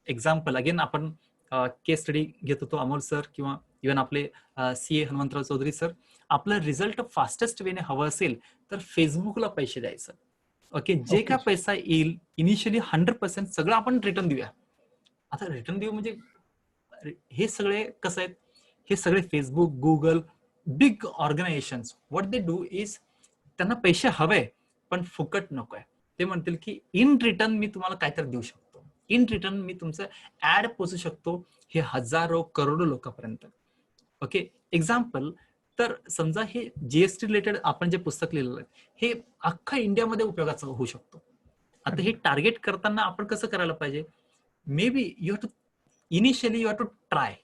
एक्झाम्पल, अगेन आपण केस स्टडी घेत होतो, अमोल सर किंवा इव्हन आपले CA हनुमंतराव चौधरी सर. आपलं रिझल्ट फास्टेस्ट वेने हवं असेल तर फेसबुकला पैसे द्यायचं. ओके, जे काय Okay. पैसा येईल इनिशियली 100% सगळं आपण रिटर्न देऊया. आता रिटर्न देऊ म्हणजे हे सगळे कसं आहेत, हे सगळे Facebook, Google, big organisations what they do is त्यांना पैसे हवे पण फुकट नको आहे. ते म्हणतील की इन रिटर्न मी तुम्हाला काहीतरी देऊ शकतो, इन रिटर्न मी तुमचं ऍड पोचू शकतो हे हजारो करोडो लोकांपर्यंत. ओके, एक्झाम्पल, तर समजा हे जीएसटी रिलेटेड आपण जे पुस्तक लिहिलेलं आहे हे अख्खा इंडियामध्ये उपयोगाचं होऊ शकतो. आता हे टार्गेट करताना आपण कसं करायला पाहिजे, maybe you have to initially you have to try.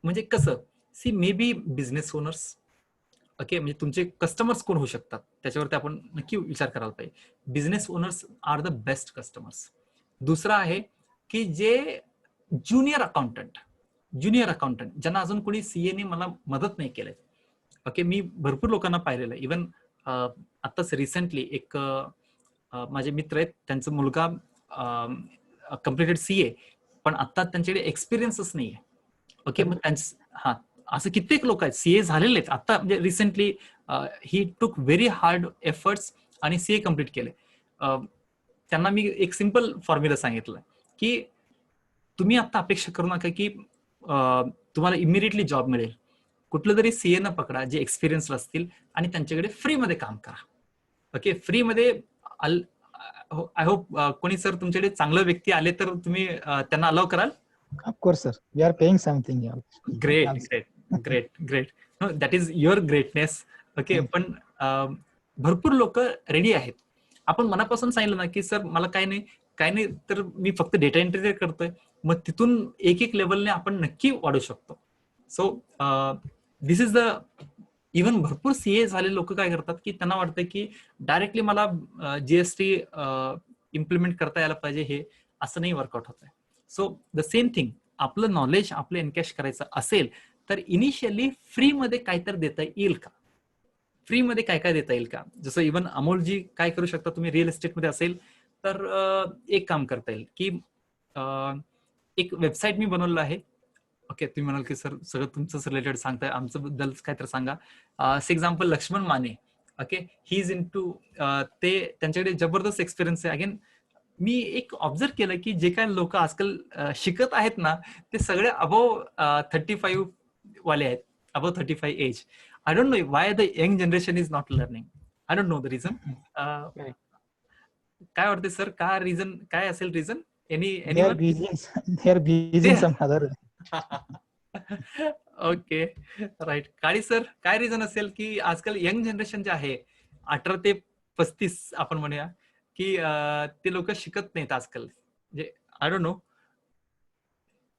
म्हणजे कसं, see maybe business owners, okay, म्हणजे तुमचे कस्टमर्स कोण होऊ शकतात त्याच्यावरती आपण नक्की विचार करायला पाहिजे. Business owners are the best customers. दुसरा आहे की जे ज्युनियर अकाउंटंट ज्यांना अजून कोणी सीएने मला मदत नाही केलंय. ओके, मी भरपूर लोकांना पाहिलेलं आहे. इवन आताच रिसेंटली एक माझे मित्र आहेत, त्यांचा मुलगा कम्प्लिटेड सीए, पण आता त्यांच्याकडे एक्सपिरियन्सच नाहीये. ओके, मग हा असं कित्येक लोक आहेत सीए झालेले आहेत आता, म्हणजे रिसेंटली ही टूक व्हेरी हार्ड एफर्ट्स आणि सीए कम्प्लीट केले. त्यांना मी एक सिंपल फॉर्म्युला सांगितलं की तुम्ही आता अपेक्षा करू नका की तुम्हाला इमिडिएटली जॉब मिळेल. कुठलं तरी सीए न पकडा जे एक्सपिरियन्स असतील आणि त्यांच्याकडे फ्रीमध्ये काम करा. ओके, फ्रीमध्ये. आय होप कोणी सर तुमच्याकडे चांगले व्यक्ती आले तर तुम्ही त्यांना अलाव कराल? Of course, sir. We are paying something. Great. That is your greatness. Okay, पण भरपूर लोक रेडी आहेत. आपण मनापासून सांगितलं ना की सर मला काय नाही तर मी फक्त डेटा एंट्री करतोय, मग तिथून एक लेवलने आपण नक्की वाढू शकतो. So this is the even भरपूर सीए झालेले लोक काय करतात की त्यांना वाटतं की डायरेक्टली मला जीएसटी इम्प्लिमेंट करता यायला पाहिजे, हे असं नाही वर्कआउट होत आहे. सो द सेम थिंग, आपलं नॉलेज आपलं एनकॅश करायचं असेल तर इनिशियली फ्रीमध्ये काहीतरी देता येईल का, फ्रीमध्ये काय देता येईल का. जसं इव्हन अमोलजी काय करू शकता, तुम्ही रिअल इस्टेटमध्ये असेल तर एक काम करता येईल की एक वेबसाईट मी बनवलं आहे. ओके, तुम्ही म्हणाल की सर सगळं तुमचंच रिलेटेड सांगताय, आमचं बद्दल काय तर सांगा. For example Laxman Mane, okay, he is in to, ते त्यांच्याकडे जबरदस्त एक्सपिरियन्स आहे. अगेन मी एक ऑब्झर्व केलं की जे काय लोक आजकाल शिकत आहेत ना ते सगळे अबव 35 वाले आहेत, above 35 age. I don't know why the young generation is not learning. I don't know the reason. काय वाटते सर, काय रिझन, काय असेल reason? They are busy. They are busy in some other. Okay, right. Kali sir, काय रिझन असेल की आजकाल यंग जनरेशन जे आहे 18 ते 35 आपण म्हणूया की ते लोक शिकत नाहीत आजकाल, म्हणजे I don't no.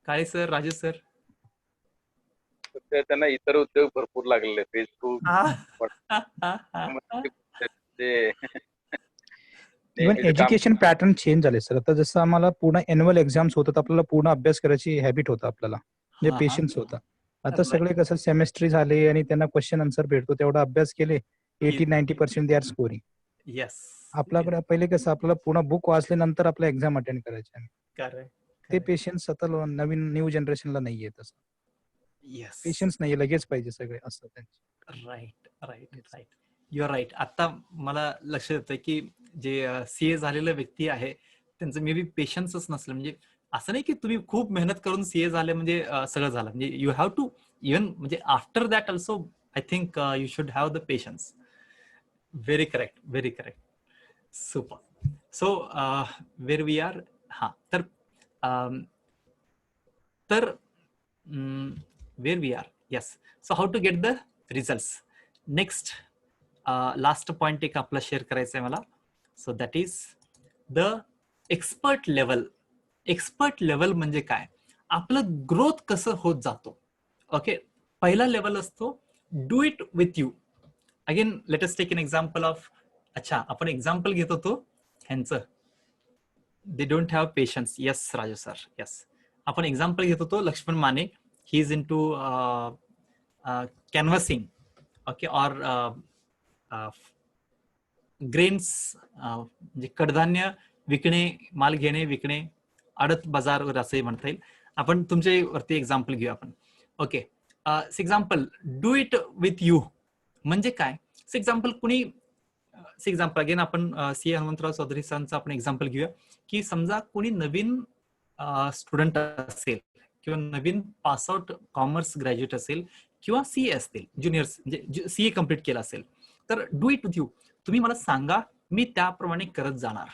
Kale sir, Raju sir? त्यांना इतर उद्योग भरपूर लागलेले, Facebook. Even education pattern change झाले सर. आता जसं आम्हाला पूर्ण एन्युअल एक्झाम्स होतात, आपल्याला पूर्ण अभ्यास करायची हॅबिट होता आपल्याला, म्हणजे पेशन्स होता. आता सगळे कसं सेमेस्ट्री झाले आणि त्यांना क्वेश्चन आन्सर भेटतो, तेवढा अभ्यास केले, 80-90% दे आर स्कोरिंग. येस. आपल्याकडे पहिले कसं आपल्याला पूर्ण बुक वाचल्यानंतर आपला एक्झाम अटेंड करायचे. ते पेशन्स आता नवीन न्यू जनरेशनला नाहीये. तसं येस, पेशन्स नाही, लगेच पाहिजे सगळे असं त्यांचे. राईट. You are right. आता मला लक्षात येतं की जे सीए झालेले व्यक्ती आहे त्यांचं मे बी पेशन्सच नसलं. म्हणजे असं नाही की तुम्ही खूप मेहनत करून सीए झाले म्हणजे सगळं झालं. म्हणजे यू हॅव टू इव्हन, म्हणजे after that also I think you should have the patience. Very correct. Super. So where we are. हा, तर where we are. Yes. So how to get the results. Next last point एक आपला शेअर करायचा आहे मला. So that is the expert level. Expert level म्हणजे काय, आपलं ग्रोथ कसं होत जातो. ओके, पहिला लेवल असतो do it with you. Again let us take an example of, अच्छा आपण एक्झाम्पल घेत होतो ह्यांचं, they don't have patience. Yes Raju sir, yes. आपण एक्झाम्पल घेत होतो Laxman Mane, he is in to canvassing, okay, or grains, म्हणजे कडधान्य विकणे, माल घेणे विकणे, आडत बाजार असंही म्हणता येईल. आपण तुमच्या वरती एक्झाम्पल घेऊ आपण. Okay, example do it with you म्हणजे काय. एक्झाम्पल कुणी एक्झाम्पल अगेन आपण सी हनुमंतराव चौधरी सरांचं आपण एक्झाम्पल घेऊया की समजा कोणी नवीन स्टुडंट असेल किंवा नवीन पासआउट कॉमर्स ग्रॅज्युएट असेल किंवा सीए असतील ज्युनियर्स म्हणजे सीए कम्प्लीट केला असेल तर डू इट विथ यू. तुम्ही मला सांगा मी त्याप्रमाणे करत जाणार.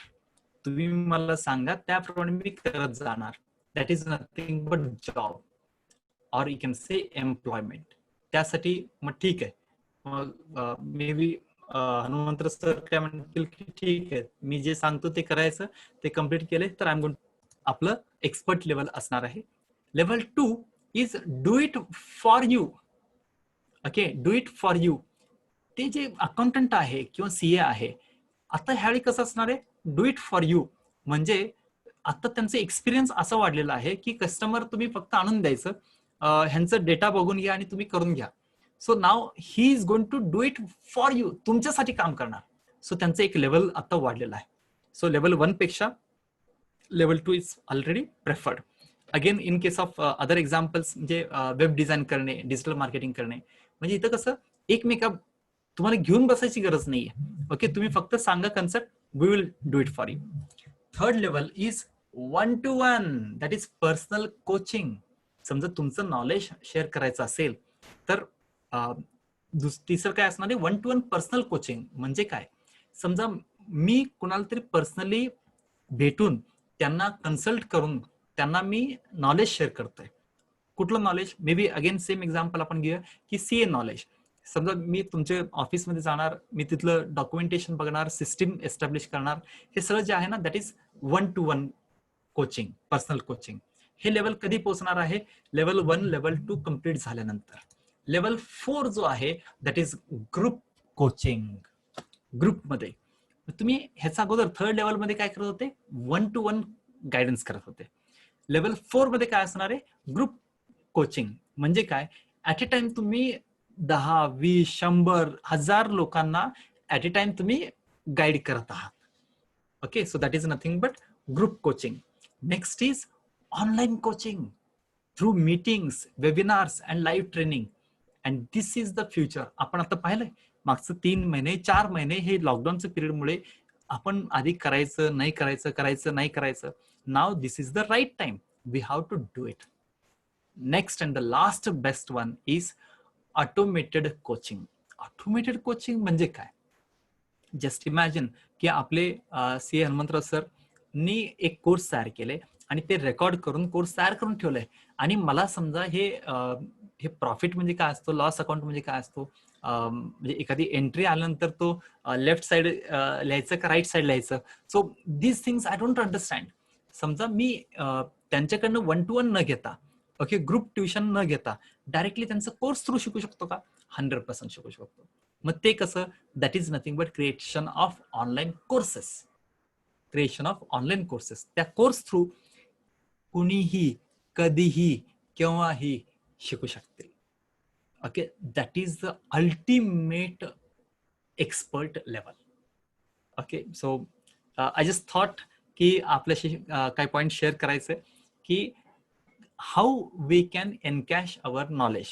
तुम्ही मला सांगा त्याप्रमाणे मी करत जाणार. That is nothing but job or you can say employment. त्यासाठी मग ठीक आहे मग मे बी हनुमंत सर काय म्हणतील की ठीक आहे मी जे सांगतो ते करायचं ते कम्प्लीट केले तर आय एम गोइंग आपलं एक्सपर्ट लेवल असणार आहे. Level 2 is do it for you. Okay do it for you. ते जे अकाउंटंट आहे किंवा सीए आहे आता ह्यावेळी कसं असणार आहे डू इट फॉर यू म्हणजे आता त्यांचं एक्सपिरियन्स असं वाढलेलं आहे की कस्टमर तुम्ही फक्त आणून द्यायचं ह्यांचं डेटा बघून घ्या आणि तुम्ही करून घ्या. So now he is going to do it for you तुमच्यासाठी काम करणार. सो त्यांचं एक लेवल आता वाढलेलं आहे. सो लेवल 1 पेक्षा level 2 is already preferred. Again in case of other examples म्हणजे वेब डिझाईन करणे डिजिटल मार्केटिंग करणे म्हणजे इथं कसं एकमेका तुम्हाला घेऊन बसायची गरज नाहीये. ओके तुम्ही फक्त सांगा concept we will do it for you. Third level is 1-to-1 that is personal coaching. समजा तुमचं नॉलेज शेअर करायचं असेल तर तिसरं काय असणार आहे 1-to-1 पर्सनल कोचिंग. म्हणजे काय समजा मी कुणाला तरी पर्सनली भेटून त्यांना कन्सल्ट करून त्यांना मी नॉलेज शेअर करतोय. कुठलं knowledge may be again same example आपण घेऊया की सीए नॉलेज. समजा मी तुमच्या ऑफिसमध्ये जाणार मी तिथलं डॉक्युमेंटेशन बघणार सिस्टीम एस्टॅब्लिश करणार हे सगळं जे आहे ना that is 1-to-1 coaching personal coaching. हे लेवल कधी पोहोचणार आहे लेवल 1 लेवल 2 कम्प्लीट झाल्यानंतर. लेवल 4 जो आहे दॅट इज ग्रुप कोचिंग. ग्रुपमध्ये तुम्ही ह्याचा अगोदर थर्ड लेवल मध्ये काय करत होते 1-to-1 गायडन्स करत होते. लेवल 4 मध्ये काय असणार आहे ग्रुप कोचिंग. म्हणजे काय ऍट अ टाइम तुम्ही 10, 20, 100, 1000 लोकांना ऍट अ टाइम तुम्ही गाईड करत आहात. Okay so that is nothing but group coaching. Next is online coaching through meetings webinars and live training. And this is the future. आपण आता पाहिलंय मागचं 3 महिने 4 महिने हे लॉकडाऊनच्या पिरियडमुळे आपण आधी करायचं नाही करायचं करायचं नाही करायचं. Now this is the right time we have to do it. Next and the last best one is automated coaching. Automated coaching म्हणजे काय जस्ट इमॅजिन की आपले सी हनुमंतराव सरनी एक कोर्स तयार केले आणि ते रेकॉर्ड करून कोर्स तयार करून ठेवलंय आणि मला समजा हे प्रॉफिट म्हणजे काय असतो लॉस अकाउंट म्हणजे काय असतो म्हणजे एखादी एंट्री आल्यानंतर तो लेफ्ट साइड लिहायचं का राईट साइड लिहायचं. So these things I don't understand. समजा मी त्यांच्याकडनं 1-to-1 न घेता ओके ग्रुप ट्युशन न घेता डायरेक्टली त्यांचा कोर्स थ्रू शिकू शकतो का 100% शिकू शकतो. मग ते कसं that is nothing but creation of online courses. Creation of online courses. त्या कोर्स थ्रू कुणीही कधीही केव्हाही शिकू शकतील. Okay that is the ultimate expert level. Okay so I just thought की आपल्याशी काही पॉइंट शेअर करायचे की how we can encash our knowledge.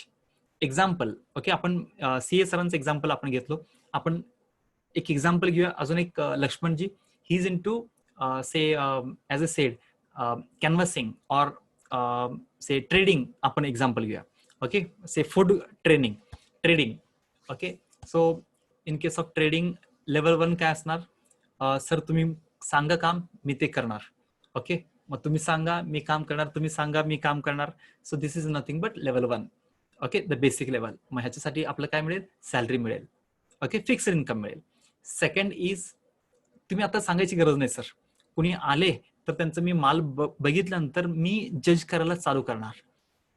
Example okay आपण सीए सरांचं एक्झाम्पल आपण घेतलो. आपण एक एक्झाम्पल घेऊया अजून एक Laxmanji he is in to say as a sed canvassing or say trading. आपण एक्झाम्पल घेऊया okay say food trading. Okay so in case of trading level 1 काय असणार सर तुम्ही सांगा काम मी ते करणार. ओके मग तुम्ही सांगा मी काम करणार तुम्ही सांगा मी काम करणार. So this is nothing but level 1 okay the basic level. मग ह्याच्यासाठी आपलं काय मिळेल सॅलरी मिळेल. ओके फिक्स्ड इन्कम मिळेल. सेकंड इज तुम्ही आता सांगायची गरज नाही सर कुणी आले तर त्यांचं मी माल बघितल्यानंतर मी जज करायला चालू करणार.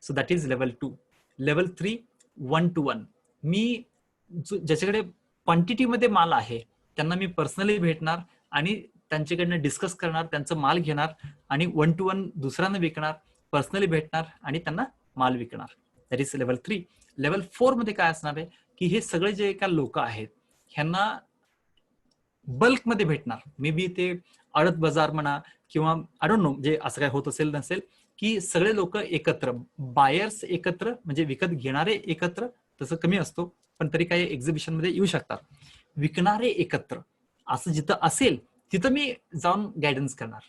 So that is level 2. Level 3 1-to-1 मी ज्याच्याकडे क्वांटिटीमध्ये माल आहे त्यांना मी पर्सनली भेटणार आणि त्यांच्याकडनं डिस्कस करणार त्यांचं माल घेणार आणि 1-to-1 दुसऱ्यांना विकणार पर्सनली भेटणार आणि त्यांना माल विकणार. That is level 3. लेवल 4 मध्ये काय असणार आहे की हे सगळे जे काय लोक आहेत ह्यांना बल्कमध्ये भेटणार. मे बी ते आडत बाजार म्हणा किंवा आय डोंट नो म्हणजे असं काय होत असेल नसेल की सगळे लोक एकत्र बायर्स एकत्र म्हणजे विकत घेणारे एकत्र तसं कमी असतो पण तरी काही एक्झिबिशन मध्ये येऊ शकतात. विकणारे एकत्र असं जिथं असेल तिथं मी जाऊन गायडन्स करणार.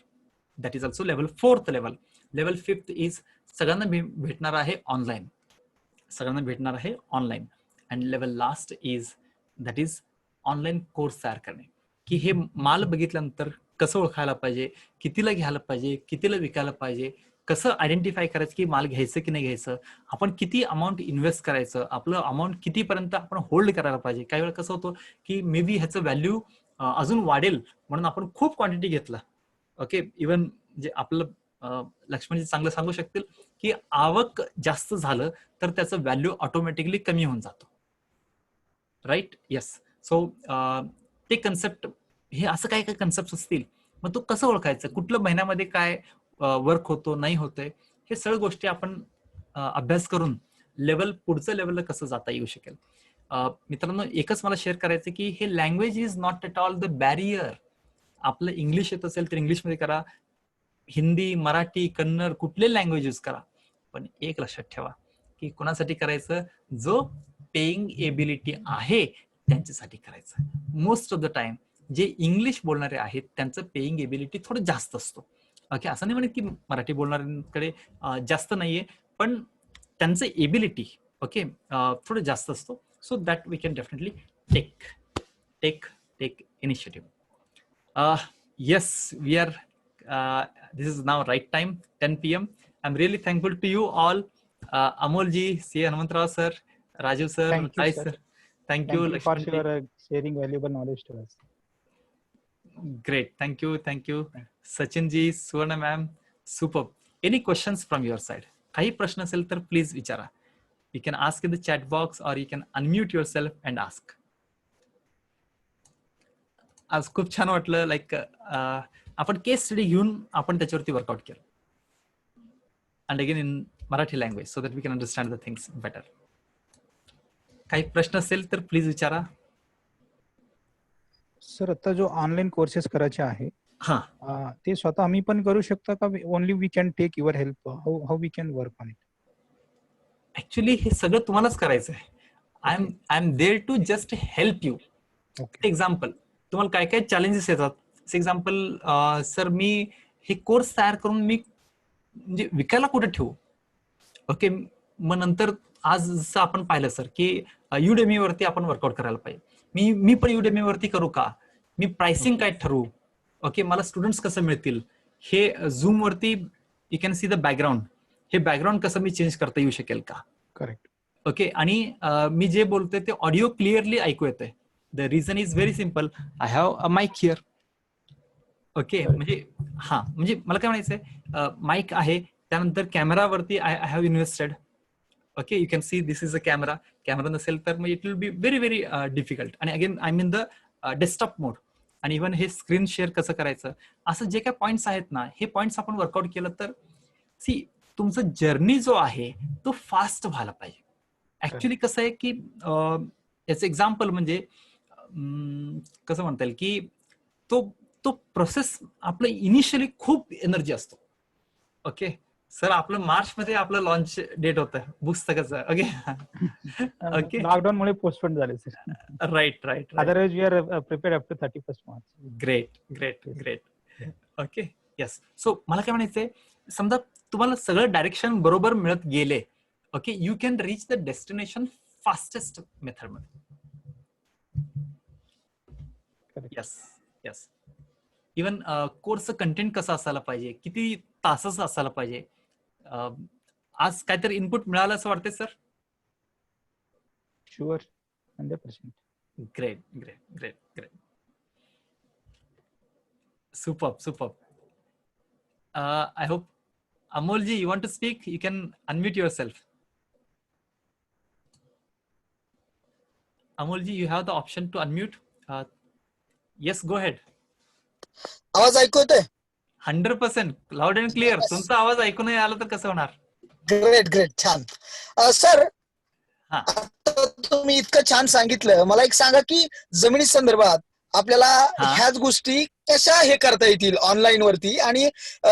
That is also level 4th level. Level 5th is सगळ्यांना भेटणार आहे ऑनलाईन, सगळ्यांना भेटणार आहे online. And level last is that is online course तयार करणे, की हे माल बघितल्यानंतर कसं ओळखायला पाहिजे, कितीला घ्यायला पाहिजे, कितीला विकायला पाहिजे, कसं आयडेंटिफाय करायचं की माल घ्यायचं की नाही घ्यायचं, आपण किती अमाऊंट इन्व्हेस्ट करायचं, आपलं अमाऊंट कितीपर्यंत आपण होल्ड करायला पाहिजे. काही वेळा कसं होतं की मे बी ह्याचं व्हॅल्यू अजून वाढेल म्हणून आपण खूप क्वांटिटी घेतला. ओके, इवन जे आपलं लक्ष्मणजी चांगलं सांगू शकतील की आवक जास्त झालं तर त्याचं व्हॅल्यू ऑटोमॅटिकली कमी होऊन जातो. Right, yes. सो ते कन्सेप्ट, हे असं काय काय कन्सेप्ट असतील, मग तो कसं ओळखायचं, कुठल्या महिन्यामध्ये काय वर्क होतो नाही होतंय, हे सगळ्या गोष्टी आपण अभ्यास करून पुढचं लेवलला कसं जाता येऊ शकेल. मित्रांनो, एकच मला शेअर करायचं की हे language is not at all the barrier. आपलं इंग्लिश येत असेल तर इंग्लिशमध्ये करा, हिंदी, मराठी, कन्नड, कुठले लँग्वेज यूज करा, पण एक लक्षात ठेवा की कोणासाठी करायचं, जो पेइंग एबिलिटी आहे त्यांच्यासाठी करायचं. मोस्ट ऑफ द टाइम जे इंग्लिश बोलणारे आहेत त्यांचं पेइंग एबिलिटी थोडं जास्त असतो. ओके, असं नाही म्हणत की मराठी बोलणाऱ्यांकडे जास्त नाहीये, पण त्यांचं एबिलिटी ओके थोडं जास्त असतो. So that we can definitely take initiative. Yes, we are this is now right time, 10 p.m. I'm really thankful to you all. Amol ji, C. Hanumantrao sir, Raju sir, Thank you, Sai sir. sir. Thank you, for Lakshman ji. sharing valuable knowledge to us. Great, thank you. Sachin ji, Suvarna ma'am, superb. Any questions from your side? काही प्रश्न असेल तर प्लीज विचारा. You can ask in the chat box or you can unmute yourself and ask. आज खूप छान वाटलं, लाईक आपण केस स्टडी घेऊन आपण त्याच्यावरती वर्कआउट केलं, and again in Marathi language, so that we can understand the things better. काही प्रश्न असेल तर प्लीज विचारा. सर, आता जो ऑनलाईन कोर्सेस करायचे आहे हा, ते स्वतः आम्ही पण करू शकता का, only we can take your help, how we can work on it? Actually हे सगळं तुम्हालाच करायचं आहे. I am there to just help you. Example, तुम्हाला काय काय चॅलेंजेस येतात. एक्झाम्पल, सर मी हे कोर्स तयार करून मी म्हणजे विकायला कुठे ठेवू. ओके, मग नंतर आज जसं आपण पाहिलं सर की युडेमी वरती आपण वर्कआउट करायला पाहिजे. मी पण युडेमी वरती करू का, मी प्राइसिंग काय ठरवू, ओके, मला स्टुडंट्स कसं मिळतील, हे झूम वरती you can see the background, हे बॅकग्राऊंड कसं मी चेंज करता येऊ शकेल का. करेक्ट. ओके, आणि मी जे बोलतोय ते ऑडिओ क्लिअरली ऐकू येतंय. The reason is very simple, I have a mic here. Okay, म्हणजे हा, म्हणजे मला काय म्हणायचंय, माईक आहे, त्यानंतर कॅमेरावरती I have invested. Okay, you can see this is a camera. Camera नसेल तर मग it will be very difficult. आणि again I mean the desktop mode. आणि इव्हन हे स्क्रीन शेअर कसं करायचं, असं जे काय पॉईंट्स आहेत ना, हे पॉईंट्स आपण वर्कआउट केलं तर सी तुमचं जर्नी जो आहे तो फास्ट व्हायला पाहिजे. ऍक्च्युली कसं आहे की याचं एक्झाम्पल म्हणजे कसं म्हणता येईल की तो प्रोसेस आपलं इनिशियली खूप एनर्जी असतो. ओके सर, आपलं मार्च मध्ये आपलं लॉन्च डेट होतं पुस्तकाचं. ओके, लॉकडाऊन मुळे पोस्टपोन झाले sir. Right. Otherwise we are prepared up to 31st March. Great. Okay, yes. So मला काय म्हणायचंय, समजा तुम्हाला सगळं डायरेक्शन बरोबर मिळत गेले, okay, you can reach the destination fastest method मध्ये. येस. इवन कोर्सचं कंटेंट कसं असायला पाहिजे, किती तासाचं असायला पाहिजे. आज काहीतरी इनपुट मिळालं असं वाटतंय sir? Sure, 100%. Great. Superb. I hope Amolji, you want to speak? You can unmute yourself. Amolji, you have the option to unmute. Yes, go ahead. आवाज ऐकू येतोय? 100% लाऊड अँड क्लिअर. तुमचा आवाज ऐकू नाही आला तर कसं होणार? ग्रेट, छान. सर, हा, आता तुम्ही इतकं छान सांगितलं, मला एक सांगा की जमिनी संदर्भात आपल्याला ह्याच गोष्टी कशा हे करता येतील ऑनलाईन वरती. आणि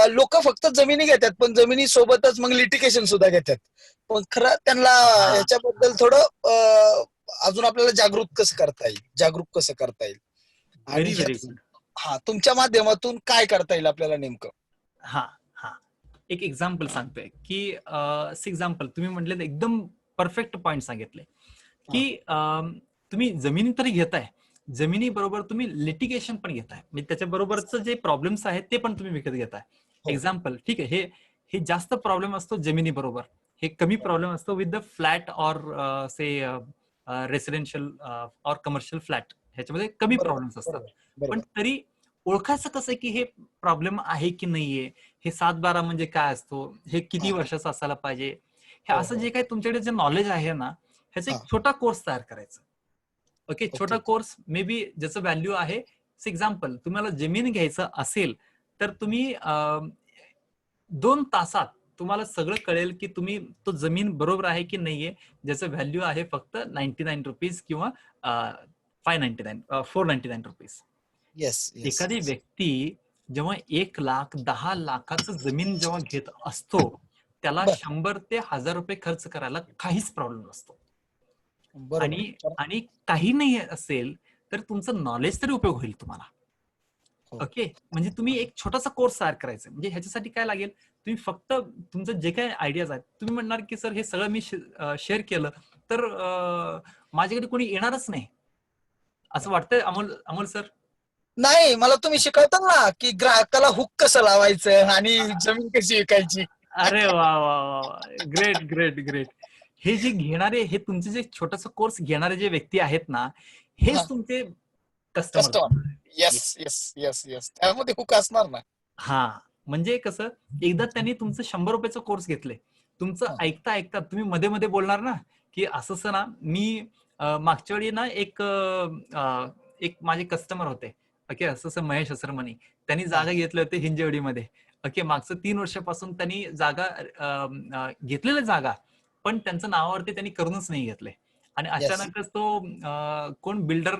लोक फक्त जमिनी घेतात, पण जमिनी सोबतच मग लिटिगेशन सुद्धा घेतात. पण खरं त्यांना याच्याबद्दल थोडं अजून आपल्याला जागरूक कसं करता येईल? आणि व्हेरी व्हेरी ह्याच- गुड. हा, तुमच्या माध्यमातून काय करता येईल आपल्याला नेमकं? हा हा, एक एक्झाम्पल सांगतोय की एक्झाम्पल तुम्ही म्हटले एकदम परफेक्ट पॉइंट सांगितले की तुम्ही जमिनी तरी घेताय, जमिनी बरोबर तुम्ही लिटिगेशन पण घेताय, म्हणजे त्याच्या बरोबरच जे प्रॉब्लेम्स आहेत ते पण तुम्ही विकत घेताय. हो. एक्झाम्पल, ठीक आहे, हे जास्त प्रॉब्लेम असतो जमिनी बरोबर, हे कमी प्रॉब्लेम असतो with the flat or say residential or commercial flat, ह्याच्यामध्ये कमी बरोबर, प्रॉब्लेम्स असतात. बरोबर, पण बरोबर. तरी ओळखायचं कसं की हे प्रॉब्लेम आहे की नाहीये, हे 7/12 म्हणजे काय असतो, हे किती हा. वर्षाचं असायला पाहिजे, हे हो, असं हो. जे काही तुमच्याकडे जे नॉलेज आहे ना, ह्याचा हा. एक छोटा कोर्स तयार करायचा. ओके, छोटा ओके. कोर्स मे बी ज्याचं व्हॅल्यू आहे. एक्झाम्पल, तुम्हाला जमीन घ्यायचं असेल तर तुम्ही 2 तासात तुम्हाला सगळं कळेल की तुम्ही तो जमीन बरोबर आहे की नाहीये, ज्याचं व्हॅल्यू आहे फक्त ₹99 किंवा ₹599 ₹499. Yes, yes. एखादी व्यक्ती जेव्हा 1 लाख 10 लाखाचं जमीन जेव्हा घेत असतो, त्याला बर. 100 ते 1000 रुपये खर्च करायला काहीच प्रॉब्लेम नसतो. बरोबर. आणि आणि काही नाही असेल तर तुमचं नॉलेज तरी उपयोग होईल तुम्हाला. हो. ओके, म्हणजे तुम्ही एक छोटासा कोर्स तयार करायचा. म्हणजे ह्याच्यासाठी काय लागेल, तुम्ही फक्त तुमचं जे काही आयडियाज आहेत, तुम्ही म्हणणार की सर हे सगळं मी शेअर केलं तर माझ्याकडे कोणी येणारच नाही, असं वाटतंय अमोल सर? नाही, मला तुम्ही शिकवता ना की ग्राहकाला हुक कसं लावायचं आणि जमीन कशी विकायची. अरे वा वा वा, ग्रेट ग्रेट ग्रेट. हे जे घेणारे, हे तुमचे जे छोटासा कोर्स घेणारे जे व्यक्ती आहेत ना, हा. हेच तुमचे customer. Customer. Yes, yes, yes, yes. त्यामध्ये हुक असणार ना. हा, म्हणजे कसं, एकदा त्यांनी तुमचं 100 रुपयाचं कोर्स घेतले, तुमचं हा. ऐकता ऐकता तुम्ही मध्ये मध्ये बोलणार ना की असं ना, मी मागच्या वेळी ना एक माझे कस्टमर होते, ओके, असं महेश असरमणी, त्यांनी जागा घेतले होते हिंजवडीमध्ये. ओके, मागचं 3 वर्षापासून त्यांनी जागा घेतलेल्या जागा, पण त्यांचं नावावरती त्यांनी करूनच नाही घेतले. आणि येस, अचानकच तो कोण बिल्डर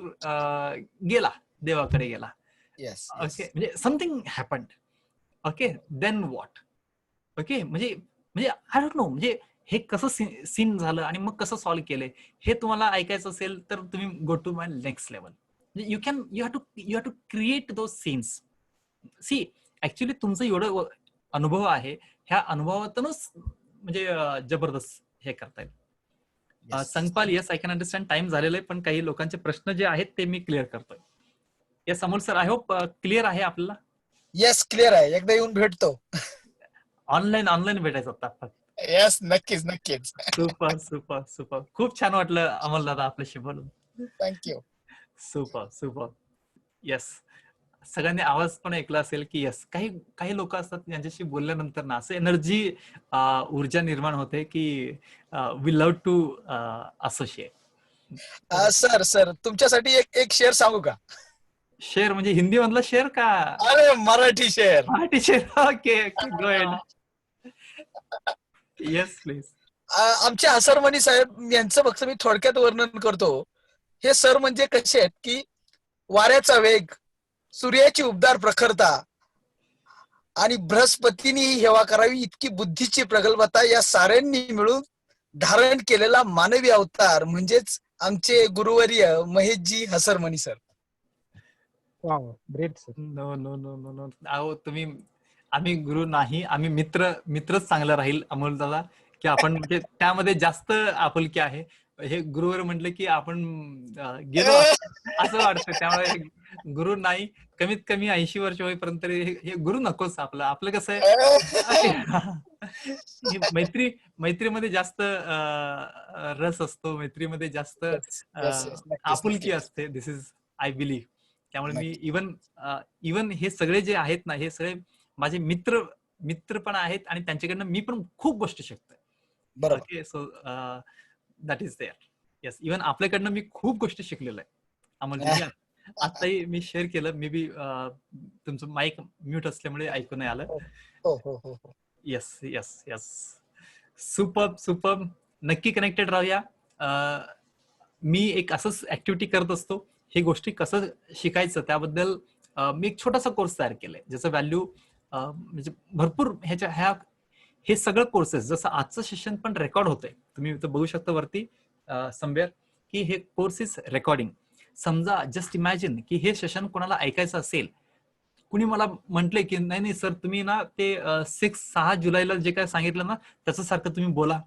गेला, देवाकडे गेला. Yes, okay, yes. म्हणजे something happened. Okay, then what? Okay, म्हणजे म्हणजे आय डोंट नो, म्हणजे हे कसं सीन झालं आणि मग कसं सॉल्व्ह केलंय, हे तुम्हाला ऐकायचं असेल तर तुम्ही go to my next level. You have to create those scenes. See, actually तुमचं एवढं अनुभव आहे, ह्या अनुभवातूनच म्हणजे जबरदस्त हे करता येईल. Yes. Sangpal, yes I can understand. Time झालेलं आहे, पण काही लोकांचे प्रश्न जे आहेत ते मी क्लिअर करतोय. Yes Amol sir, I hope clear आहे आपल्याला. येस, क्लिअर आहे. एकदा येऊन भेटतो. ऑनलाईन भेटायचं आता. येस, नक्कीच, नक्कीच. सुपर सुपर सुपर, खूप छान वाटलं अमोल दादा आपल्याशी बोलून. थँक्यू. Super super. येस, सगळ्यांनी आवाज पण ऐकला असेल की येस, काही काही लोक असतात ज्यांच्याशी बोलल्यानंतर ना असं एनर्जी, ऊर्जा निर्माण होते की we love to associate. Sir तुमच्यासाठी एक एक शेअर सांगू का? शेअर म्हणजे हिंदी मधला शेअर का अरे, Marathi share. Marathi share? Okay okay, go ahead. Yes please. आमचे हसरमणी साहेब यांचं फक्त मी थोडक्यात वर्णन करतो. हे सर म्हणजे कसे आहेत की वाऱ्याचा वेग, सूर्याची उबदार प्रखरता आणि बृहस्पतीने हेवा करावी इतकी बुद्धीची प्रगल्भता या साऱ्यांनी मिळून धारण केलेला मानवी अवतार म्हणजेच आमचे गुरुवर्य Maheshji Hasarmani sir. Wow, great sir. No no no no no, अहो तुम्ही, आम्ही गुरु नाही, आम्ही मित्रच चांगला राहील अमोल दादा, की आपण म्हणजे त्यामध्ये जास्त आपुलकी आहे. हे गुरुवर म्हटलं की आपण गेलो असं वाटतं, त्यामुळे हे गुरु नाही. कमीत कमी 80 वर्ष होईपर्यंत हे गुरु नकोच. आपलं कसं आहे, ही मैत्रीमध्ये जास्त रस असतो, मैत्रीमध्ये जास्त आपुलकी असते. दिस इज आय बिलीव्ह. त्यामुळे मी इवन हे सगळे जे आहेत ना, हे सगळे माझे मित्र पण आहेत आणि त्यांच्याकडनं मी पण खूप गोष्टी शिकतोय. बरोबर. Okay, so that is there. Yes, even आपल्याकडनं मी खूप गोष्टी शिकलेलो आहे. आम्हाला आताही मी शेअर केलं, मे बी तुमचं माईक म्यूट असल्यामुळे ऐकू नाही आलं. हो हो हो हो. Yes yes yes, super super. नक्की कनेक्टेड राहूया. मी एक असंच ऍक्टिव्हिटी करत असतो. हे गोष्टी कसं शिकायचं त्याबद्दल मी एक छोटासा कोर्स तयार केलाय, ज्याचं व्हॅल्यू म्हणजे भरपूर हे सगळं कोर्सेस, जसं आजचं सेशन पण रेकॉर्ड होतंय, तुम्ही इथं बघू शकता वरती समवेअर की हे कोर्स इज रेकॉर्डिंग. समजा जस्ट इमॅजिन की हे सेशन कोणाला ऐकायचं असेल, कुणी मला म्हटलंय की नाही नाही सर तुम्ही ना ते 6 जुलैला जे काय सांगितलं ना त्याचं सारखं तुम्ही बोला,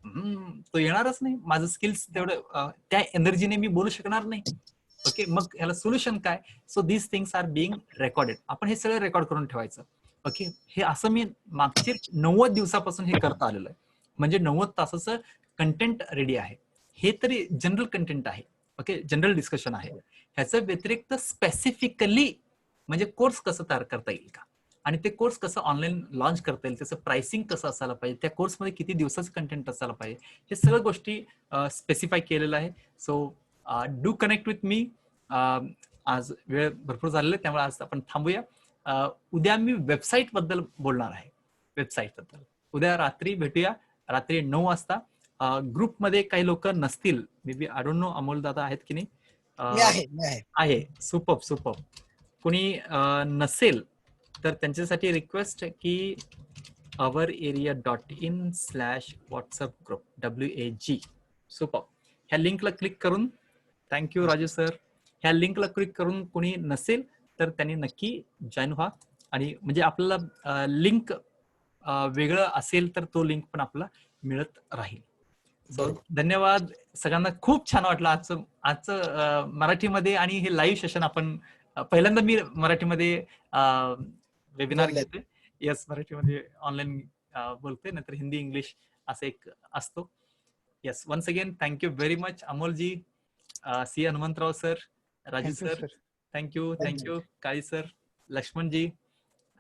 तो येणारच नाही, माझं स्किल्स तेवढं त्या एनर्जीने मी बोलू शकणार नाही. ओके, मग ह्याला सोल्युशन काय? So these things are being recorded. आपण हे सगळं रेकॉर्ड करून ठेवायचं. ओके, हे असं मी मागचे 90 दिवसापासून हे करता आलेलं आहे. म्हणजे 90 तासाचं कंटेंट रेडी आहे. हे तरी जनरल कंटेंट आहे. ओके, जनरल डिस्कशन आहे. ह्याच्या व्यतिरिक्त स्पेसिफिकली म्हणजे कोर्स कसं तयार करता येईल का, आणि ते कोर्स कसं ऑनलाईन लॉन्च करता येईल, त्याचं प्राइसिंग कसं असायला पाहिजे, त्या कोर्समध्ये किती दिवसाचं कंटेंट असायला पाहिजे, हे सगळ्या गोष्टी स्पेसिफाय केलेलं आहे. So do connect with me. आज वेळ भरपूर झालेला आहे त्यामुळे आज आपण थांबूया. उद्या मी वेबसाईट बद्दल बोलणार आहे. वेबसाईट बद्दल उद्या रात्री भेटूया, रात्री 9 वाजता. ग्रुपमध्ये काही लोक नसतील, maybe I don't know Amol दादा आहेत की नाही. मी आहे. सुपर. कुणी नसेल तर त्यांच्यासाठी रिक्वेस्ट की oureria.in/WhatsApp group WAG. सुपर. ह्या लिंकला क्लिक करून, थँक्यू राजू सर, ह्या लिंकला क्लिक करून कुणी नसेल तर त्यांनी नक्की जॉईन व्हा. आणि म्हणजे आपल्याला लिंक वेगळं असेल तर तो लिंक पण आपला मिळत राहील. सो धन्यवाद सगळ्यांना. खूप छान वाटलं आजचं मराठीमध्ये, आणि हे लाईव्ह सेशन आपण पहिल्यांदा मी मराठीमध्ये वेबिनार घेतोय. येस, मराठीमध्ये ऑनलाईन बोलतोय, नंतर हिंदी इंग्लिश असं एक असतो. Yes, once again thank you very much Amolji, see Hanumantrao sir, Raju sir, thank you. Kali sir, Laxmanji,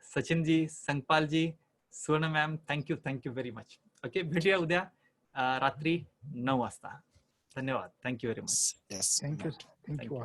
Sachinji, Sangpalji, Suvarna ma'am, thank you very much. Okay, भेटूया उद्या रात्री 9 वाजता. धन्यवाद. Thank you very much. थँक्यू.